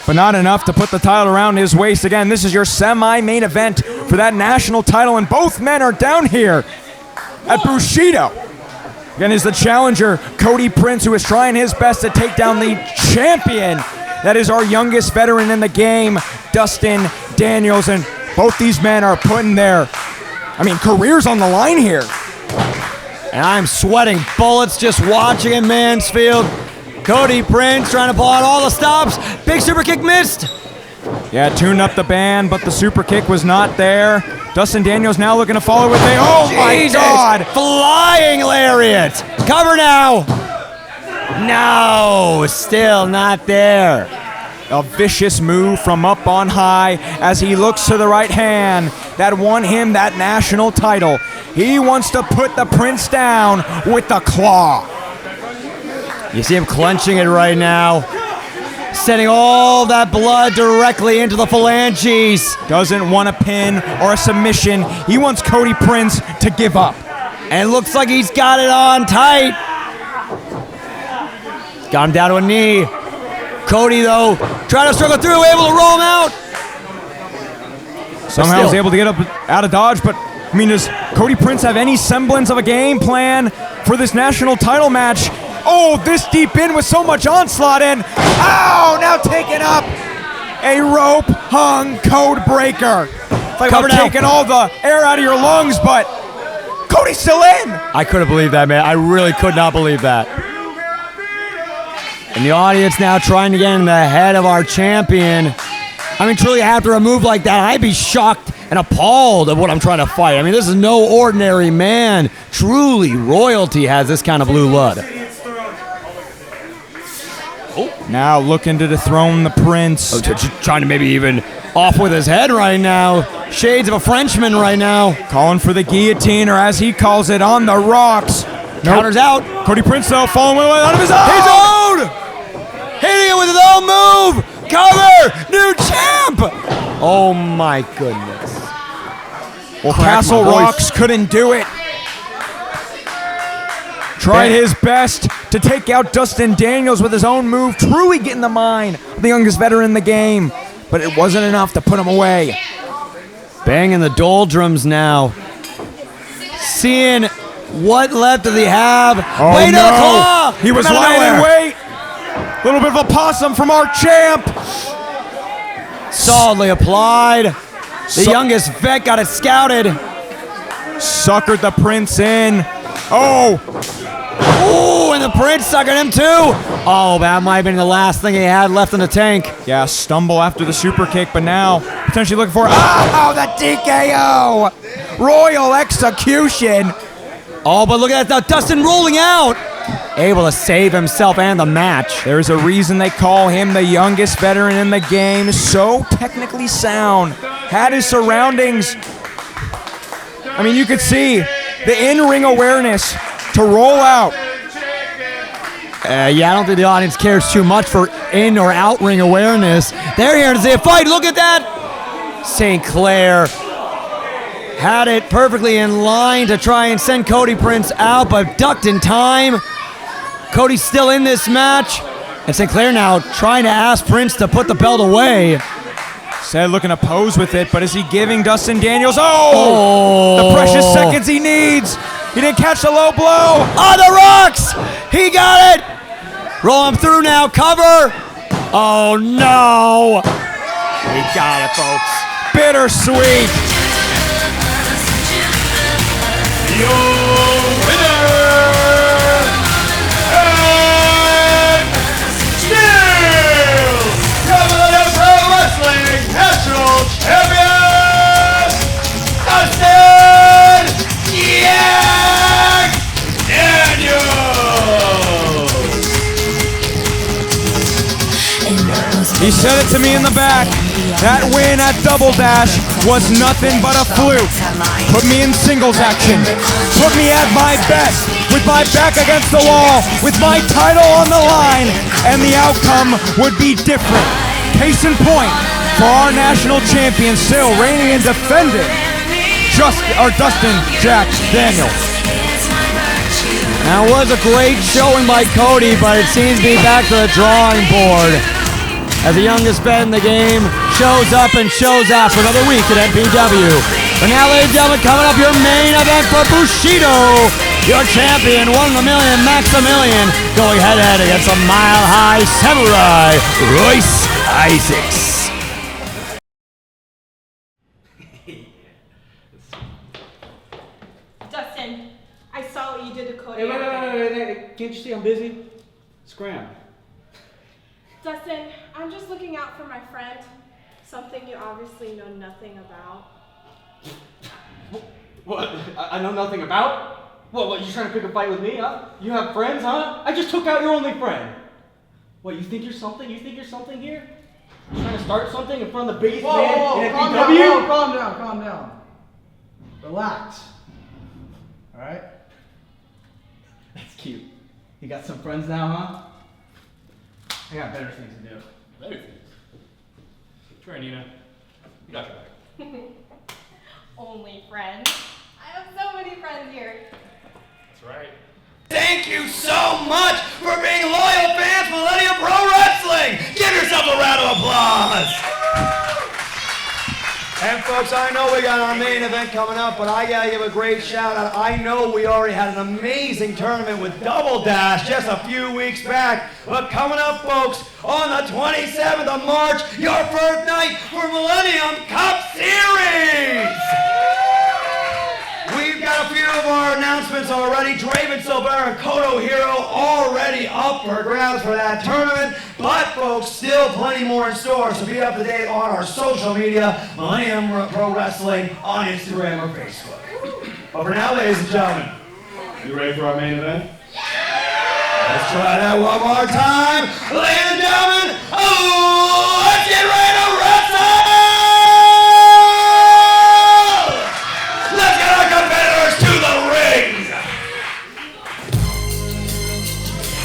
but not enough to put the title around his waist. Again, this is your semi-main event for that national title, and both men are down here at Bushido. Again, is the challenger, Cody Prince, who is trying his best to take down the champion. That is our youngest veteran in the game, Dustin Daniels, and both these men are putting their, careers on the line here. And I'm sweating bullets just watching it, Mansfield. Cody Prince trying to pull out all the stops. Big super kick missed. Yeah, tuned up the band, but the super kick was not there. Dustin Daniels now looking to follow with a, oh my God! Flying lariat. Cover now. No, still not there. A vicious move from up on high as he looks to the right hand that won him that national title. He wants to put the Prince down with the claw. You see him clenching it right now. Sending all that blood directly into the phalanges. Doesn't want a pin or a submission. He wants Cody Prince to give up. And it looks like he's got it on tight. Got him down to a knee. Cody, though, trying to struggle through, able to roll him out. Somehow was able to get up out of dodge, but does Cody Prince have any semblance of a game plan for this national title match? Oh, this deep in with so much onslaught in. Ow, now taking up a rope-hung code breaker. It's like I'm taking all the air out of your lungs, but Cody's still in. I couldn't believe that, man. I really could not believe that. And the audience now trying to get in the head of our champion. Truly after a move like that, I'd be shocked and appalled at what I'm trying to fight. This is no ordinary man. Truly, royalty has this kind of blue blood. Now looking to dethrone the Prince. Oh, trying to maybe even off with his head right now. Shades of a Frenchman right now. Calling for the guillotine, or as he calls it, on the rocks. Counters out. Cody Prince, though, falling out of his own. His own! Hitting it with his own move! Cover! New champ! Oh my goodness. Well, Castle Rocks couldn't do it. Tried his best to take out Dustin Daniels with his own move, truly getting the mind of the youngest veteran in the game, but it wasn't enough to put him away. Banging the doldrums now. Seeing what left does he have. Oh, wait, no. Claw. He was lying in wait. A little bit of a possum from our champ. Solidly applied. The youngest vet got it scouted. Suckered the Prince in. Oh. Ooh, and the Prince suckered him too. Oh, that might have been the last thing he had left in the tank. Yeah, stumble after the super kick, but now potentially looking for, oh, the TKO. Royal execution. Oh, but look at that now. Dustin rolling out. Able to save himself and the match. There's a reason they call him the youngest veteran in the game. So technically sound. Had his surroundings. You could see the in-ring awareness to roll out. I don't think the audience cares too much for in or out ring awareness. They're here to see a fight. Look at that. St. Clair had it perfectly in line to try and send Cody Prince out, but ducked in time. Cody's still in this match. And St. Clair now trying to ask Prince to put the belt away. Said looking to pose with it, but is he giving Dustin Daniels? Oh! The precious seconds he needs. He didn't catch the low blow. On the rocks! He got it! Roll him through now. Cover! Oh, no! He got it, folks. Bittersweet. Your winner, and still MPW Pro Wrestling National Champion, Dustin Daniels. He said it to me in the back. That win at Double Dash was nothing but a fluke. Put me in singles action. Put me at my best, with my back against the wall, with my title on the line, and the outcome would be different. Case in point, for our national champion, still reigning and defending, Dustin Jack Daniels. Now, it was a great showing by Cody, but it seems to be back to the drawing board. as the youngest vet in the game shows up and shows out for another week at MPW. But now, ladies and gentlemen, coming up your main event for Bushido, your champion, 1 in a million, Maximilien, going head-to-head against a mile-high samurai, Royce Isaacs. Dustin, I saw what you did to Cody. Hey, can't you see I'm busy? Scram. Dustin, I'm just looking out for my friend. Something you obviously know nothing about. What? I know nothing about? What, you trying to pick a fight with me, huh? You have friends, huh? I just took out your only friend. What, you think you're something? You think you're something here? You trying to start something in front of the biggest man in MPW? Calm down. Relax. All right? That's cute. You got some friends now, huh? I got better things to do. Better things. Try, Nina. You got your back. Only friends? I have so many friends here. That's right. Thank you so much for being loyal fans of Millennium Pro Wrestling! Give yourself a round of applause! And folks, I know we got our main event coming up, but I gotta give a great shout out. I know we already had an amazing tournament with Double Dash just a few weeks back, but coming up, folks, on the 27th of March, your first night for Millennium Cup Series! We've got a few of our announcements already. Draven Silvera and Kodo Hero already up for grabs for that tournament. But folks, still plenty more in store. So be up to date on our social media, Millennium Pro Wrestling on Instagram or Facebook. But for now, ladies and gentlemen, you ready for our main event? Let's try that one more time. Ladies and gentlemen, let's get ready to wrestle! Let's get our competitors to the ring!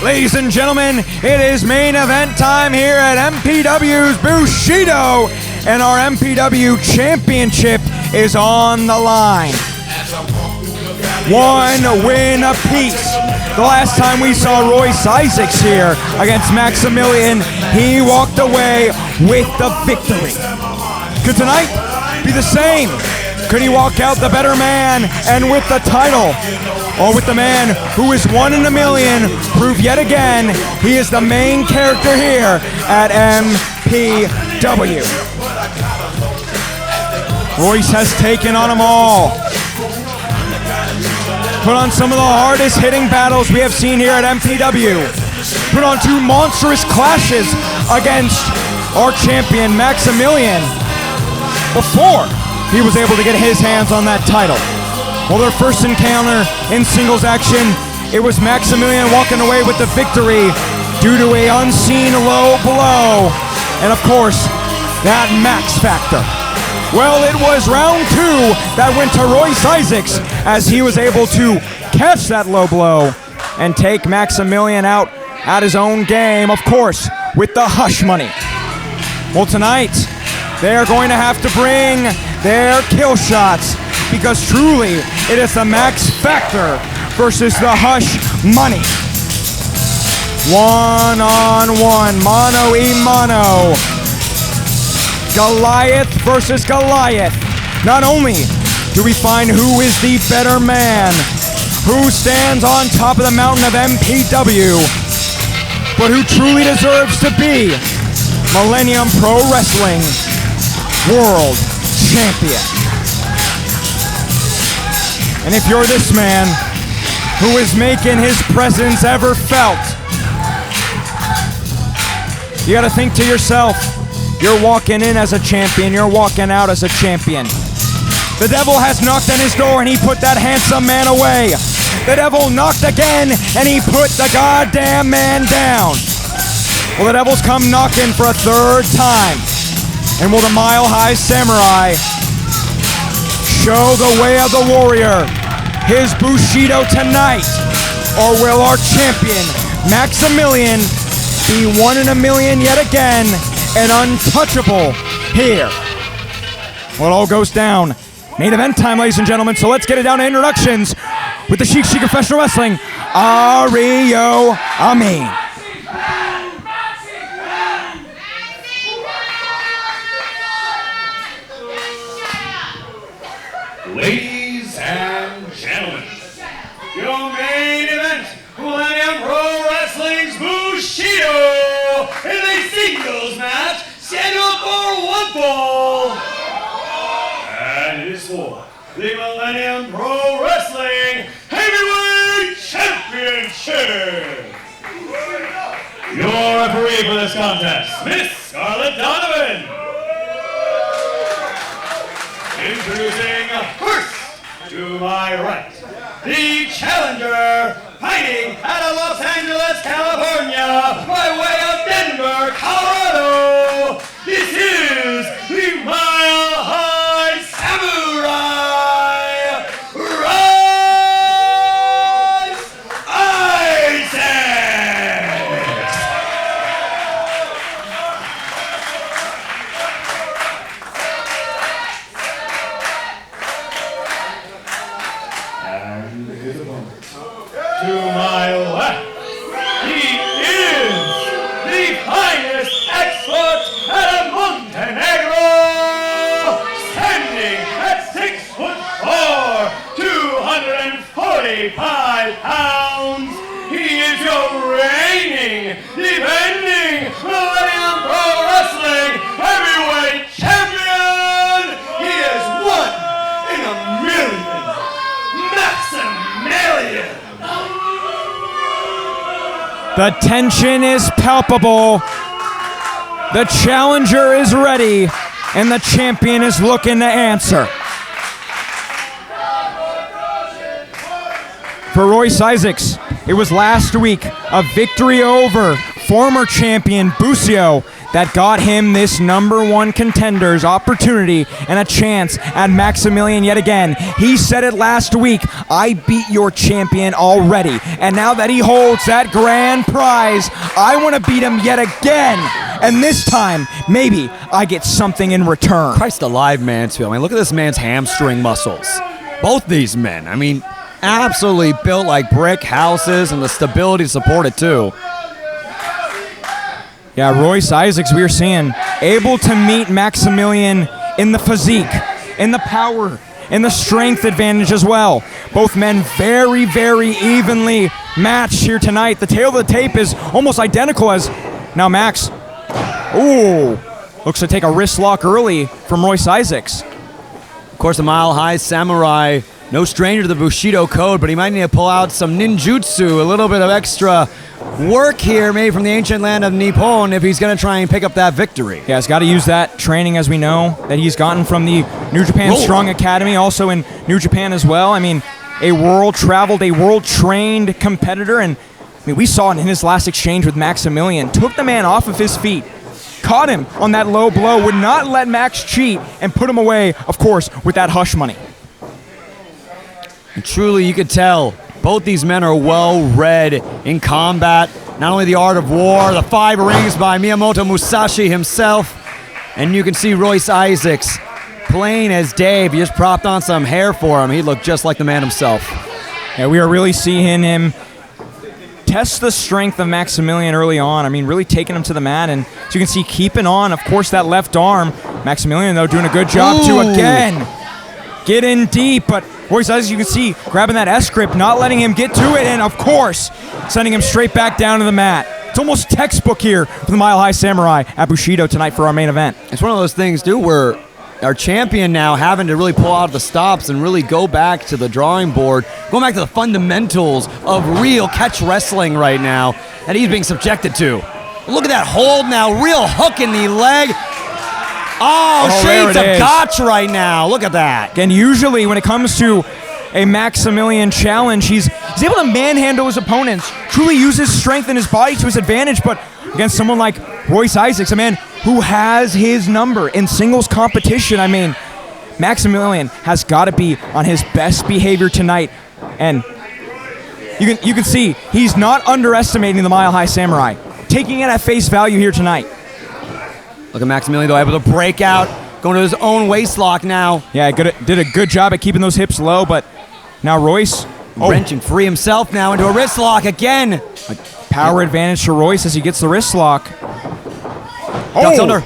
Ladies and gentlemen, it is main event time here at MPW's Bushido, and our MPW Championship is on the line. One win apiece. The last time we saw Royce Isaacs here against Maximilien, he walked away with the victory. Could tonight be the same? Could he walk out the better man and with the title? Or with the man who is 1 in a million, prove yet again he is the main character here at MPW. Royce has taken on them all. Put on some of the hardest hitting battles we have seen here at MPW. Put on 2 monstrous clashes against our champion Maximilien before he was able to get his hands on that title. Well, their first encounter in singles action, it was Maximilien walking away with the victory due to an unseen low blow. And of course, that Max factor. Well, it was round 2 that went to Royce Isaacs as he was able to catch that low blow and take Maximilien out at his own game, of course, with the hush money. Well, tonight, they are going to have to bring their kill shots because truly, it is the Max factor versus the hush money. 1-on-1, mano y mano. Goliath versus Goliath. Not only do we find who is the better man, who stands on top of the mountain of MPW, but who truly deserves to be Millennium Pro Wrestling World Champion. And if you're this man who is making his presence ever felt, you gotta think to yourself, you're walking in as a champion, you're walking out as a champion. The devil has knocked on his door and he put that handsome man away. The devil knocked again and he put the goddamn man down. Well, the devil's come knocking for a 3rd time. And will the Mile High Samurai show the way of the warrior, his Bushido tonight? Or will our champion, Maximilien, be 1 in a million yet again and untouchable here? Well, it all goes down. Main event time, ladies and gentlemen, so let's get it down to introductions with the Sheik Professional Wrestling, Ario Amin. Your main event, Millennium Pro Wrestling's Bushido in a singles match scheduled for one fall. And it is for the Millennium Pro Wrestling Heavyweight Championship. Your referee for this contest, Miss Scarlett Donovan. Introducing first, to my right, the challenger, fighting out of Los Angeles, California, by way of Denver, Colorado. This is the Mile High Samurai, Royce Isaacs. And his opponent. To my left, he is the finest expert out of Montenegro, standing at 6'4", 245 pounds. He is your reigning, defending Millennium Pro Wrestling Heavyweight Champion. He is one in a million. Maximilien. The tension is palpable. The challenger is ready, and the champion is looking to answer. For Royce Isaacs, it was last week a victory over former champion Bushido that got him this #1 contender's opportunity and a chance at Maximilien yet again. He said it last week, I beat your champion already. And now that he holds that grand prize, I want to beat him yet again. And this time, maybe I get something in return. Christ alive, Mansfield. I mean, look at this man's hamstring muscles. Both these men, I mean, absolutely built like brick houses, and the stability to support it too. Yeah, Royce Isaacs, we are seeing, able to meet Maximilien in the physique, in the power, in the strength advantage as well. Both men very, very evenly matched here tonight. The tail of the tape is almost identical as now Max. Ooh, looks to take a wrist lock early from Royce Isaacs. Of course, the Mile High Samurai, no stranger to the Bushido code, but he might need to pull out some ninjutsu, a little bit of extra work here made from the ancient land of Nippon if he's going to try and pick up that victory. Yeah, he's got to use that training, as we know, that he's gotten from the New Japan Strong Academy, also in New Japan as well. I mean, a world-traveled, a world-trained competitor, and I mean, we saw it in his last exchange with Maximilien. Took the man off of his feet, caught him on that low blow, would not let Max cheat, and put him away, of course, with that hush money. And truly, you could tell both these men are well-read in combat. Not only the art of war, the 5 rings by Miyamoto Musashi himself, and you can see Royce Isaacs, plain as day. If you just propped on some hair for him, he'd look just like the man himself. Yeah, we are really seeing him test the strength of Maximilien early on. I mean, really taking him to the mat, and as you can see, keeping on, of course, that left arm. Maximilien, though, doing a good job to again get in deep, but Royce Isaacs, you can see, grabbing that S-grip, not letting him get to it, and of course, sending him straight back down to the mat. It's almost textbook here for the Mile High Samurai at Bushido tonight for our main event. It's one of those things, too, where our champion now having to really pull out the stops and really go back to the drawing board, going back to the fundamentals of real catch wrestling right now that he's being subjected to. Look at that hold now, real hook in the leg. Oh, shades of Gotch right now. Look at that. Again, usually when it comes to a Maximilien challenge, he's able to manhandle his opponents, truly use his strength and his body to his advantage, but against someone like Royce Isaacs, a man who has his number in singles competition, I mean, Maximilien has got to be on his best behavior tonight, and you can see he's not underestimating the Mile High Samurai, taking it at face value here tonight. Look at Maximilien, though, able to break out, going to his own waist lock now. Yeah, did a good job at keeping those hips low, but now Royce wrenching free himself now into a wrist lock again. A power advantage to Royce as he gets the wrist lock. Ducks under.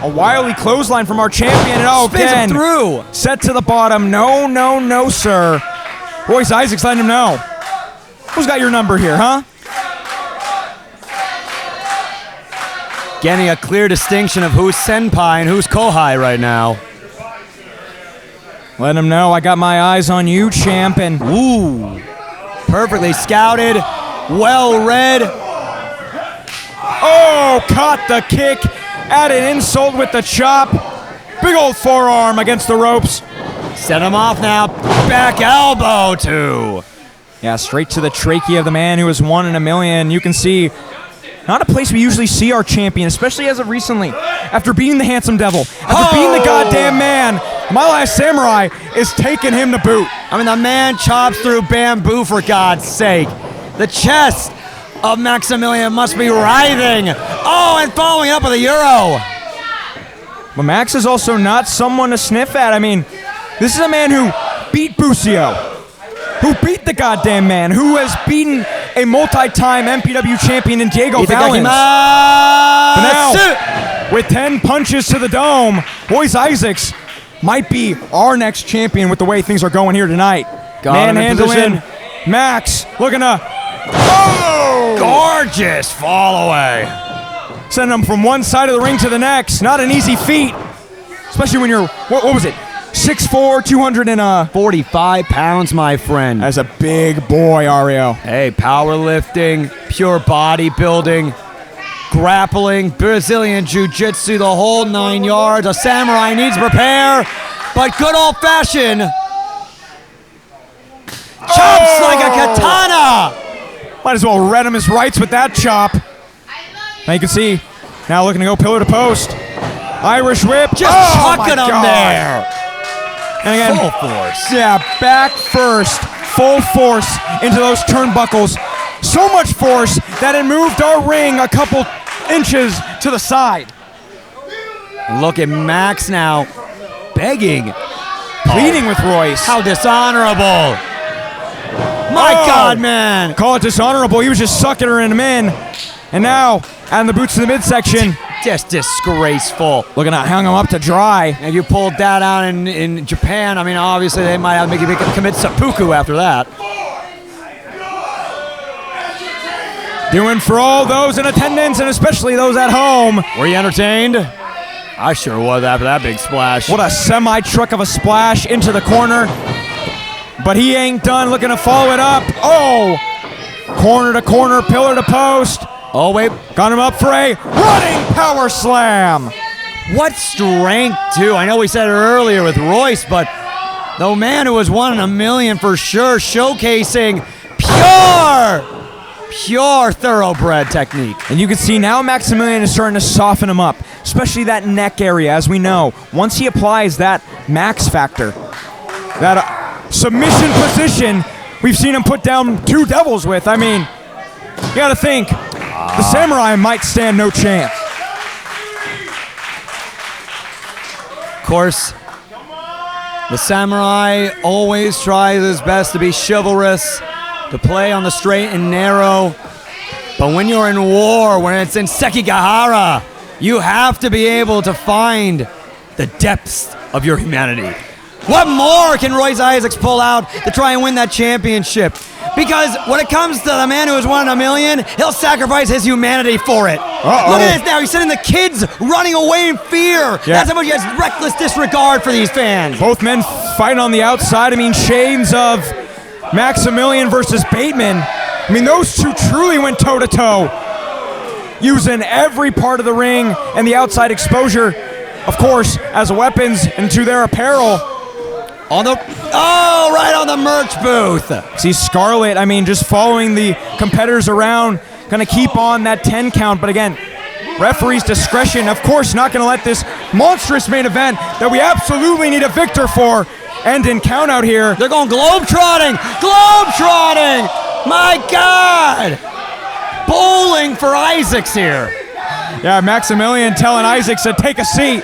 A wily clothesline from our champion, and again, through. Set to the bottom. No, sir. Royce Isaacs letting him know. Who's got your number here, huh? Getting a clear distinction of who's senpai and who's kohai right now. Let him know I got my eyes on you, champ, and Ooh. Perfectly scouted. Well read. oh, caught the kick. Added insult with the chop. Big old forearm against the ropes. Set him off now. Back elbow too. Yeah, straight to the trachea of the man who is 1 in a million. You can see, not a place we usually see our champion, especially as of recently. After beating the Handsome Devil, after beating the goddamn man, My Last Samurai is taking him to boot. I mean, the man chops through bamboo, for God's sake. The chest of Maximilien must be writhing. Oh, and following up with a Euro. But Max is also not someone to sniff at. I mean, this is a man who beat Bushido, who beat the goddamn man, who has beaten a multi-time MPW champion in Diego Valens. But now, with 10 punches to the dome, Royce Isaacs might be our next champion with the way things are going here tonight. Manhandling Max, looking to, gorgeous fall away. Sending him from one side of the ring to the next. Not an easy feat, especially when you're, what was it, 6'4", 45 pounds, my friend. That's a big boy, Ario. Hey, powerlifting, pure bodybuilding, grappling, Brazilian jiu-jitsu, the whole 9 yards. A samurai needs to prepare, but good old-fashioned chops like a katana. Might as well read him his rights with that chop. Now you can see, now looking to go pillar to post. Irish whip. Just chucking him there. And again, full force. Yeah, back first, full force into those turnbuckles. So much force that it moved our ring a couple inches to the side. And look at Max now, begging, pleading with Royce. How dishonorable. My God, man. Call it dishonorable. He was just sucking her in him in. And now, adding the boots to the midsection. Just disgraceful. Looking to hang him up to dry. If you pulled that out in Japan, I mean, obviously they might have to make you commit seppuku after that. Doing for all those in attendance and especially those at home. Were you entertained? I sure was after that big splash. What a semi-truck of a splash into the corner. But he ain't done, looking to follow it up. Oh! Corner to corner, pillar to post. Oh, wait. Got him up for a running power slam. What strength, too. I know we said it earlier with Royce, but the man who was 1 in a million for sure, showcasing pure thoroughbred technique. And you can see now Maximilien is starting to soften him up, especially that neck area, as we know. Once he applies that max factor, that submission position, we've seen him put down 2 devils with. I mean, you gotta think, the Samurai might stand no chance. Of course, the Samurai always tries his best to be chivalrous, to play on the straight and narrow. But when you're in war, when it's in Sekigahara, you have to be able to find the depths of your humanity. What more can Royce Isaacs pull out to try and win that championship? Because when it comes to the man who has 1 in a million, he'll sacrifice his humanity for it. Look at this now. He's sending the kids running away in fear. Yeah. That's how much he has reckless disregard for these fans. Both men fighting on the outside. I mean, shades of Maximilien versus Bateman. I mean, those two truly went toe-to-toe, using every part of the ring and the outside exposure, of course, as weapons into their apparel. Right on the merch booth. See Scarlett, I mean, just following the competitors around, gonna keep on that 10 count, but again, referee's discretion, of course, not gonna let this monstrous main event that we absolutely need a victor for end in count out here. They're going globe-trotting! Globe-trotting! My God! Bowling for Isaacs here. Yeah, Maximilien telling Isaacs to take a seat.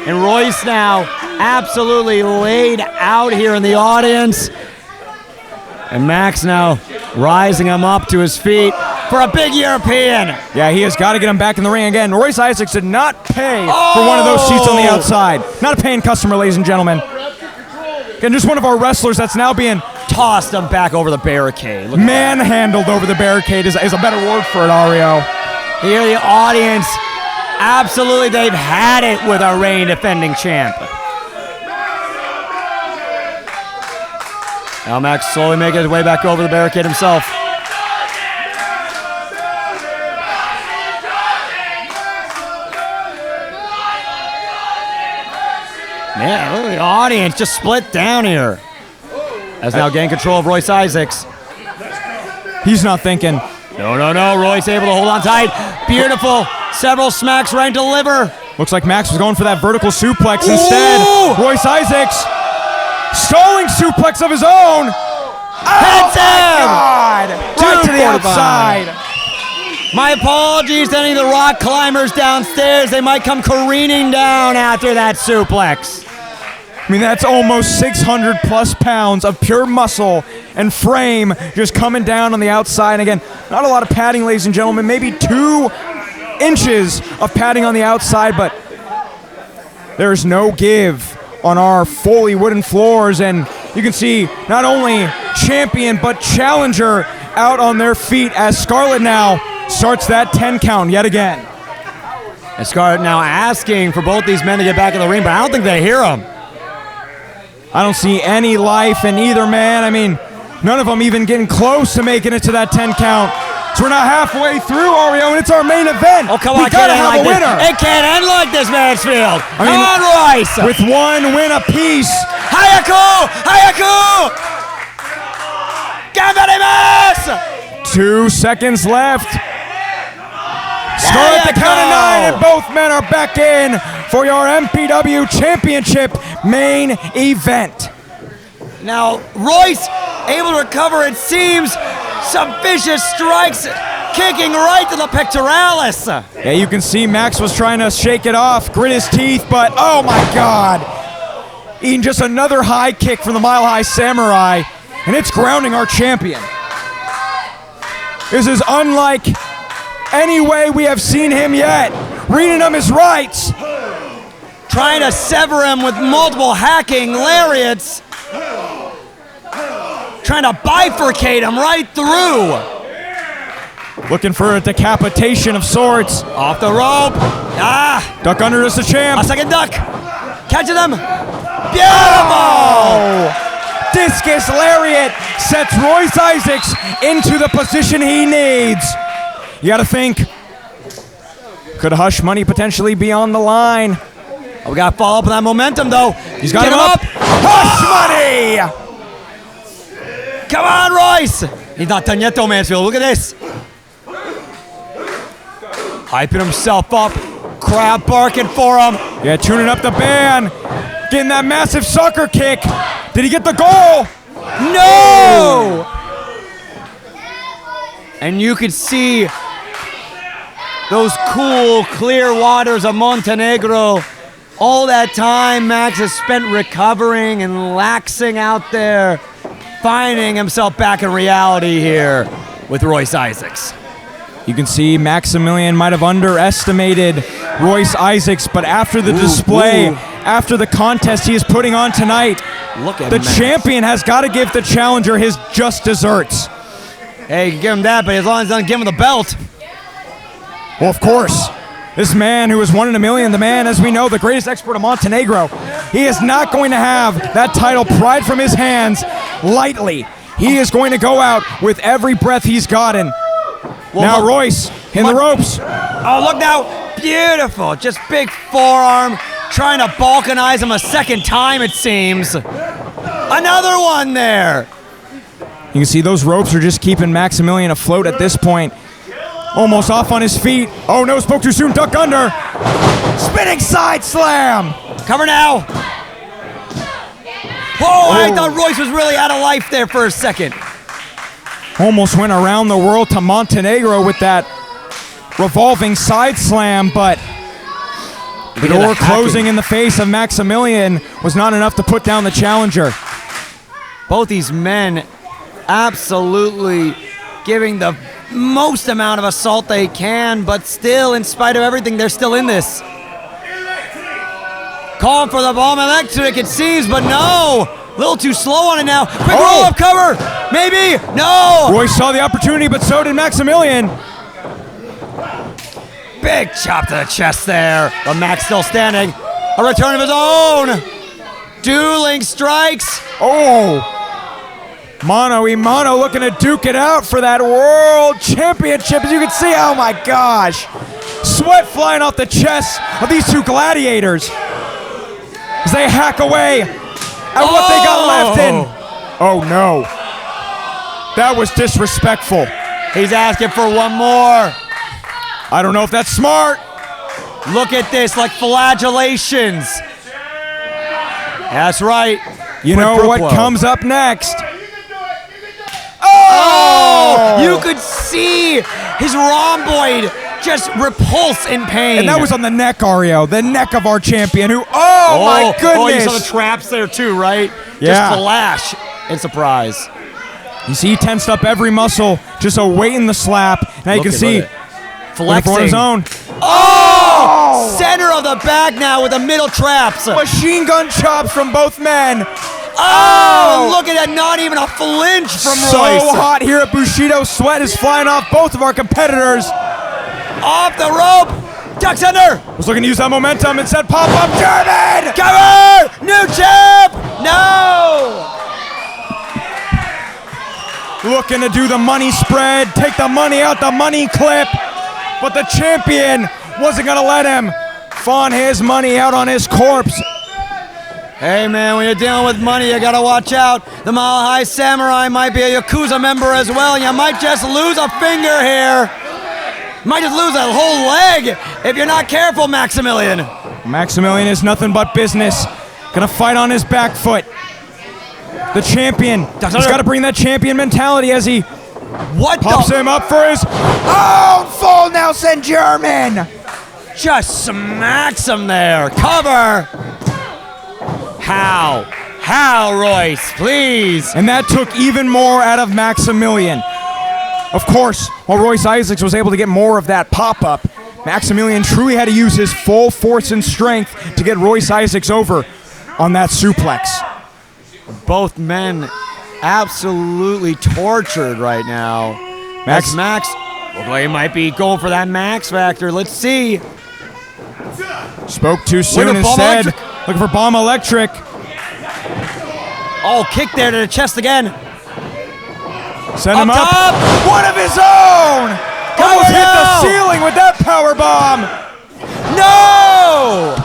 And Royce now absolutely laid out here in the audience. And Max now rising him up to his feet for a big European. Yeah, he has got to get him back in the ring again. Royce Isaacs did not pay for one of those seats on the outside. Not a paying customer, ladies and gentlemen. Again, just one of our wrestlers that's now being tossed him back over the barricade. Look at that. Manhandled over the barricade is a better word for it, Ario. Here the audience, absolutely, they've had it with our reigning defending champ. Now Max slowly making his way back over the barricade himself. Man, look at the audience just split down here. As now gained control of Royce Isaacs. He's not thinking. No. Royce able to hold on tight. Beautiful. Several smacks right into the liver. Looks like Max was going for that vertical suplex instead. Ooh! Royce Isaacs stalling suplex of his own. Hits him! God! Right to the outside. My apologies to any of the rock climbers downstairs. They might come careening down after that suplex. I mean, that's almost 600 plus pounds of pure muscle and frame just coming down on the outside. Again, not a lot of padding, ladies and gentlemen. Maybe 2 inches of padding on the outside, but there's no give on our Foley wooden floors. And you can see not only champion, but challenger out on their feet as Scarlett now starts that 10 count yet again. And Scarlett now asking for both these men to get back in the ring, but I don't think they hear him. I don't see any life in either man. I mean, none of them even getting close to making it to that 10 count. So we're now halfway through, Ario, and it's our main event. Oh, come on, we gotta have a winner. It can't end like this, Mansfield. I mean, come on, Royce. With 1 win apiece. Hayaku! 2 seconds left. Start at the count of 9, and both men are back in for your MPW Championship main event. Now, Royce able to recover, it seems, some vicious strikes, kicking right to the pectoralis. Yeah, you can see Max was trying to shake it off, grit his teeth, but oh my God. Eating just another high kick from the Mile High Samurai, and it's grounding our champion. This is unlike any way we have seen him yet. Reading him his rights. Trying to sever him with multiple hacking lariats. Trying to bifurcate him right through. Looking for a decapitation of sorts. Off the rope. Duck under is the champ. A second duck. Catching him. Beautiful. Discus lariat sets Royce Isaacs into the position he needs. You gotta think, could Hush Money potentially be on the line? Oh, we gotta follow up on that momentum though. He's got him up. Hush Money! Come on, Royce! He's not done yet though, Mansfield. Look at this. Hyping himself up. Crowd barking for him. Yeah, tuning up the band. Getting that massive sucker kick. Did he get the goal? No! And you could see those cool, clear waters of Montenegro. All that time Max has spent recovering and laxing out there, finding himself back in reality here with Royce Isaacs. You can see Maximilien might have underestimated Royce Isaacs, but after the display, after the contest he is putting on tonight, look at the Max. champion has got to give the challenger his just desserts. Hey, you can give him that, but as long as he doesn't give him the belt. Well, of course. This man who is 1 in a million, the man, as we know, the greatest expert of Montenegro, he is not going to have that title pried from his hands lightly. He is going to go out with every breath he's gotten. Well, now look, Royce in the ropes. Oh, look now. Beautiful. Just big forearm. Trying to balkanize him a second time, it seems. Another one there. You can see those ropes are just keeping Maximilien afloat at this point. Almost off on his feet. Oh no, spoke too soon. Duck under. Spinning side slam. Cover now. Whoa, I thought Royce was really out of life there for a second. Almost went around the world to Montenegro with that revolving side slam, but the door closing in the face of Maximilien was not enough to put down the challenger. Both these men absolutely giving the most amount of assault they can, but still, in spite of everything, they're still in this. Calling for the bomb electric, it seems, but no! A little too slow on it now. Quick roll-up cover. Maybe. No. Royce saw the opportunity, but so did Maximilien. Big chop to the chest there. But Max still standing. A return of his own. Dueling strikes. Oh. Mano a mano looking to duke it out for that world championship. As you can see, oh my gosh. Sweat flying off the chests of these two gladiators as they hack away at what they got left in. Oh no. That was disrespectful. He's asking for one more. I don't know if that's smart. Look at this, like flagellations. That's right. You know what comes up next? Oh! You could see his rhomboid just repulse in pain. And that was on the neck, Ario. The neck of our champion who, my goodness. Oh, you saw the traps there too, right? Yeah. Just flash and surprise. You see he tensed up every muscle, just awaiting the slap. Now you can see. Flexing. On his own. Oh! Center of the back now with the middle traps. Machine gun chops from both men. Oh! Look at that, not even a flinch from Royce. So hot here at Bushido. Sweat is flying off both of our competitors. Off the rope. Ducks under. Was looking to use that momentum and said pop-up German. Cover! New champ! No! Looking to do the money spread, take the money out the money clip. But the champion wasn't going to let him fawn his money out on his corpse. Hey man, when you're dealing with money, you gotta watch out. The Mile High Samurai might be a Yakuza member as well. You might just lose a finger here. Might just lose a whole leg if you're not careful, Maximilien. Maximilien is nothing but business. Gonna fight on his back foot. The champion. He's got to bring that champion mentality as he pops him up for his own full Nelson German. Just smacks him there. Cover. How, Royce, please. And that took even more out of Maximilien. Of course, while Royce Isaacs was able to get more of that pop-up, Maximilien truly had to use his full force and strength to get Royce Isaacs over on that suplex. Both men absolutely tortured right now. Max looks like he might be going for that Max factor. Let's see. Spoke too soon instead. Looking for bomb electric. Oh, kick there to the chest again. Send him up. Top. One of his own. Almost hit the ceiling with that power bomb. No!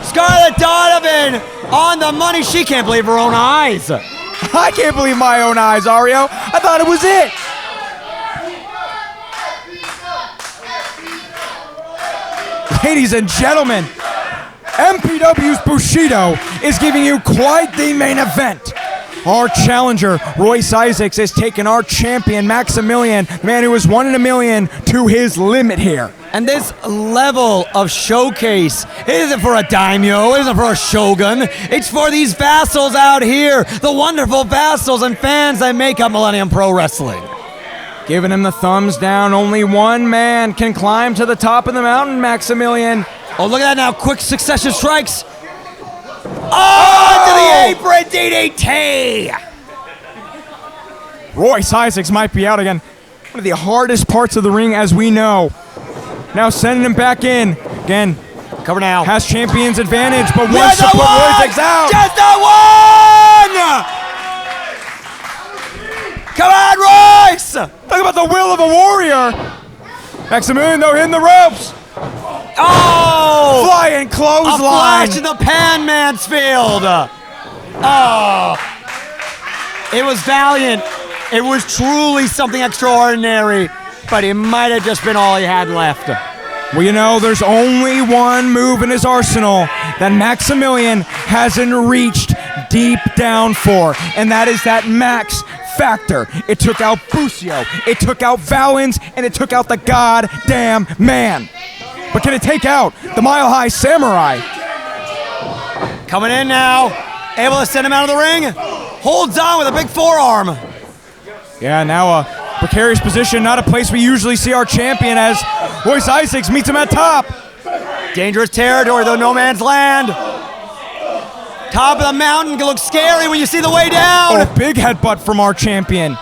Scarlett Donovan on the money. She can't believe her own eyes. I can't believe my own eyes, Ario. I thought it was it. Ladies and gentlemen, MPW's Bushido is giving you quite the main event. Our challenger, Royce Isaacs, is taking our champion, Maximilien, the man who is 1 in a million, to his limit here. And this level of showcase isn't for a daimyo, isn't for a shogun. It's for these vassals out here, the wonderful vassals and fans that make up Millennium Pro Wrestling. Giving him the thumbs down. Only one man can climb to the top of the mountain, Maximilien. Oh, look at that now. Quick succession strikes. Oh, to the apron, DDT! Royce Isaacs might be out again. One of the hardest parts of the ring, as we know. Now sending him back in. Again, cover now. Has champion's advantage, but wants to put Royce Isaacs out. Just a one! Come on, Royce! Talk about the will of a warrior. Maximilien, though, hitting the ropes. Oh! Flying clothesline. A flash in the pan, Mansfield. Oh. It was valiant. It was truly something extraordinary, but it might have just been all he had left. Well, you know, there's only one move in his arsenal that Maximilien hasn't reached deep down for, and that is that Max factor. It took out Busio, it took out Valens, and it took out the goddamn man. But can it take out the Mile High Samurai? Coming in now, able to send him out of the ring. Holds on with a big forearm. Yeah, now a precarious position, not a place we usually see our champion as Royce Isaacs meets him at top. Dangerous territory, though, no man's land. Top of the mountain can look scary when you see the way down. Oh, big headbutt from our champion.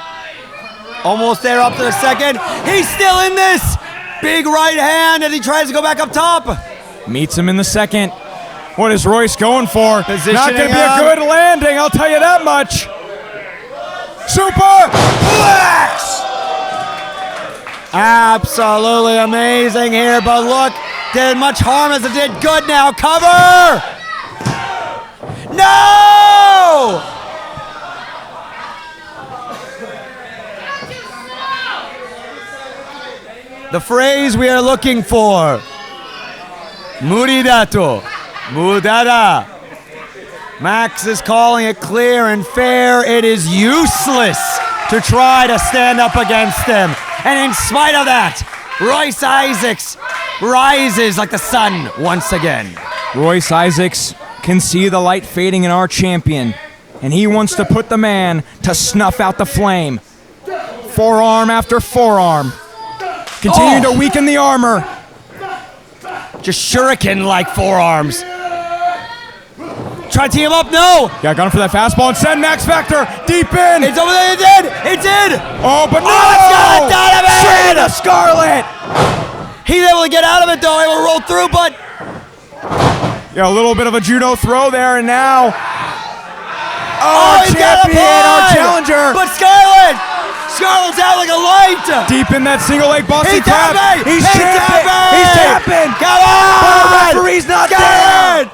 Almost there up to the second. He's still in this. Big right hand as he tries to go back up top. Meets him in the second. What is Royce going for? Positioning Not going to be up. a good landing, I'll tell you that much. Super flex! Absolutely amazing here, but look, did much harm as it did good now. Cover! No! The phrase we are looking for. Muridato. Mudada. Max is calling it clear and fair. It is useless to try to stand up against them. And in spite of that, Royce Isaacs rises like the sun once again. Royce Isaacs can see the light fading in our champion, and he wants to put the man to snuff out the flame. Forearm after forearm. Continuing to weaken the armor. Just shuriken-like forearms. Try to tee him up, no! Yeah, got him for that fastball and send Max Factor deep in. It's over there, it did! It did! Oh, but no! Scott Donovan! Straight into Scarlet! He's able to get out of it though, able to roll through, but... Yeah, a little bit of a judo throw there, and now... Oh, he's got champion, our challenger! But Scarlet's out like a light! Deep in that single leg Boston He's Crab. tapping! He's He's tapping! tapping! He's tapping! Come on! But the referee's not there!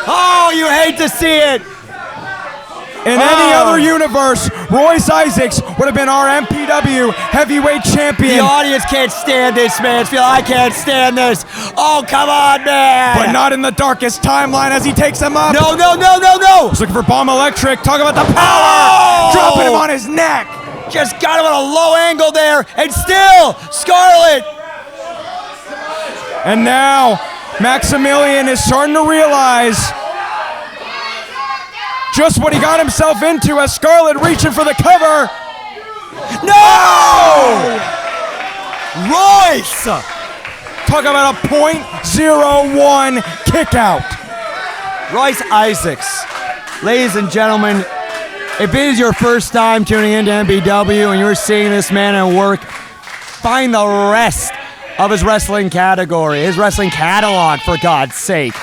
Oh, you hate to see it! In any other universe, Royce Isaacs would have been our MPW heavyweight champion. The audience can't stand this, man. I can't stand this. Oh, come on, man! But not in the darkest timeline as he takes him up. No! He's looking for Bomb Electric. Talk about the power! Oh! Dropping him on his neck. Just got him at a low angle there, and still, Scarlet! And now, Maximilien is starting to realize just what he got himself into as Scarlet reaching for the cover. No! Royce! Talk about a .01 kick out. Royce Isaacs. Ladies and gentlemen, if it is your first time tuning into MPW and you're seeing this man at work, find the rest of his wrestling category, his wrestling catalog, for God's sake.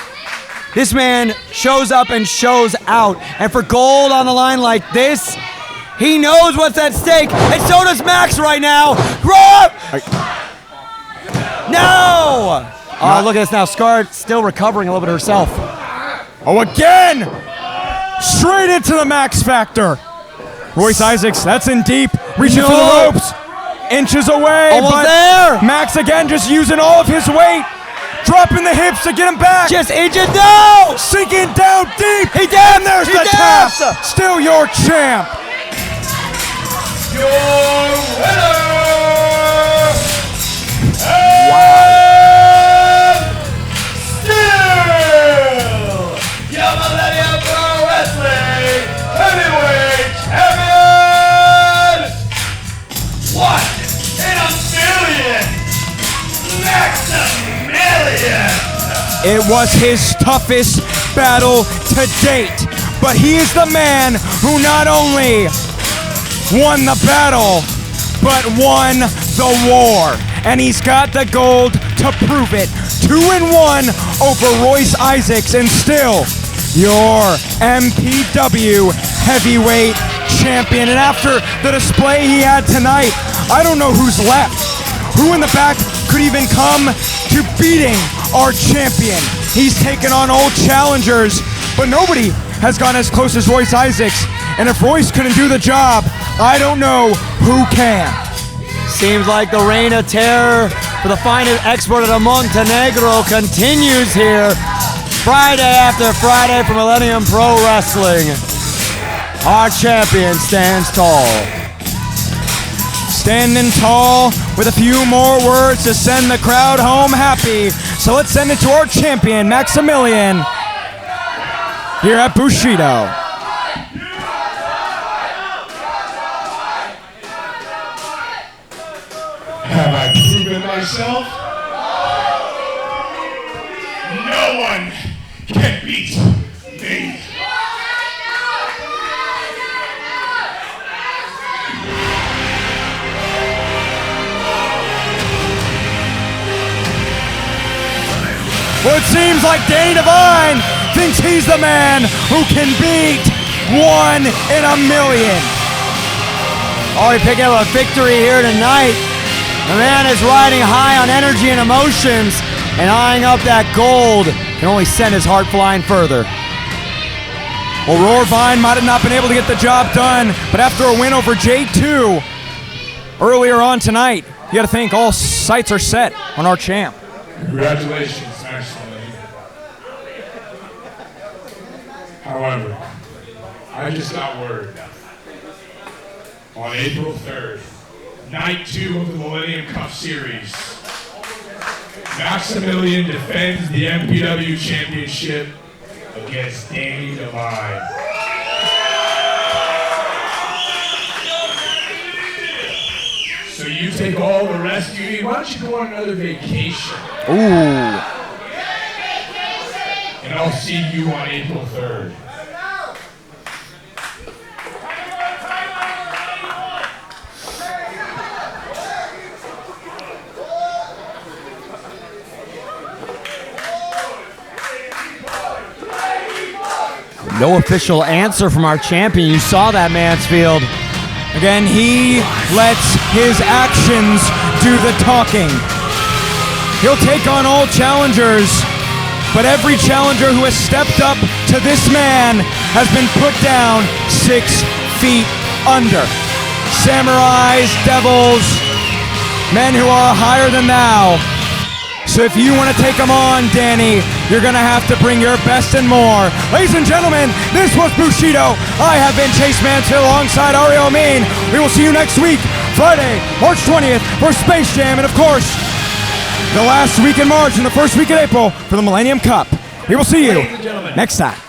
This man shows up and shows out, and for gold on the line like this, he knows what's at stake, and so does Max right now. No! Oh, look at this now. Scar still recovering a little bit herself. Oh, again! Straight into the Max Factor. Royce Isaacs, that's in deep, reaching for the ropes. Inches away, Almost but there! Max again just using all of his weight. Dropping the hips to get him back. Just inches, no! Sinking down deep. He did! And there's He the did! tap. Still your champ. Your winner! Still your Millennium Pro Wrestling Heavyweight Champion! What in a million? Maximilien! It was his toughest battle to date, but he is the man who not only won the battle, but won the war. And he's got the gold to prove it. 2-1 over Royce Isaacs, and still your MPW heavyweight champion. And after the display he had tonight, I don't know who's left. Who in the back could even come to beating our champion? He's taken on old challengers, but nobody has gone as close as Royce Isaacs. And if Royce couldn't do the job, I don't know who can. Seems like the reign of terror for the finest export of the Montenegro continues here. Friday after Friday for Millennium Pro Wrestling. Our champion stands tall. Standing tall with a few more words to send the crowd home happy. So let's send it to our champion, Maximilien, here at Bushido. Have I proven myself? No one can beat Well, it seems like Danny Devine thinks he's the man who can beat 1 in a million. Already picking up a victory here tonight. The man is riding high on energy and emotions, and eyeing up that gold can only send his heart flying further. Well, Roarvine might have not been able to get the job done, but after a win over J2 earlier on tonight, you got to think all sights are set on our champ. Congratulations, Maximilien. However, I just got word. On April 3rd, Night 2 of the Millennium Cup Series, Maximilien defends the MPW Championship against Danny Devine. So you take all the rest you need. Why don't you go on another vacation? Ooh. And I'll see you on April 3rd. No official answer from our champion. You saw that, Mansfield. Again, he lets his actions do the talking. He'll take on all challengers, but every challenger who has stepped up to this man has been put down 6 feet under. Samurais, devils, men who are higher than thou. So if you want to take them on, Danny, you're going to have to bring your best and more. Ladies and gentlemen, this was Bushido. I have been Chase Mansfield alongside Ario Amin. We will see you next week, Friday, March 20th for Space Jam. And of course, the last week in March and the first week in April for the Millennium Cup. We will see you next time.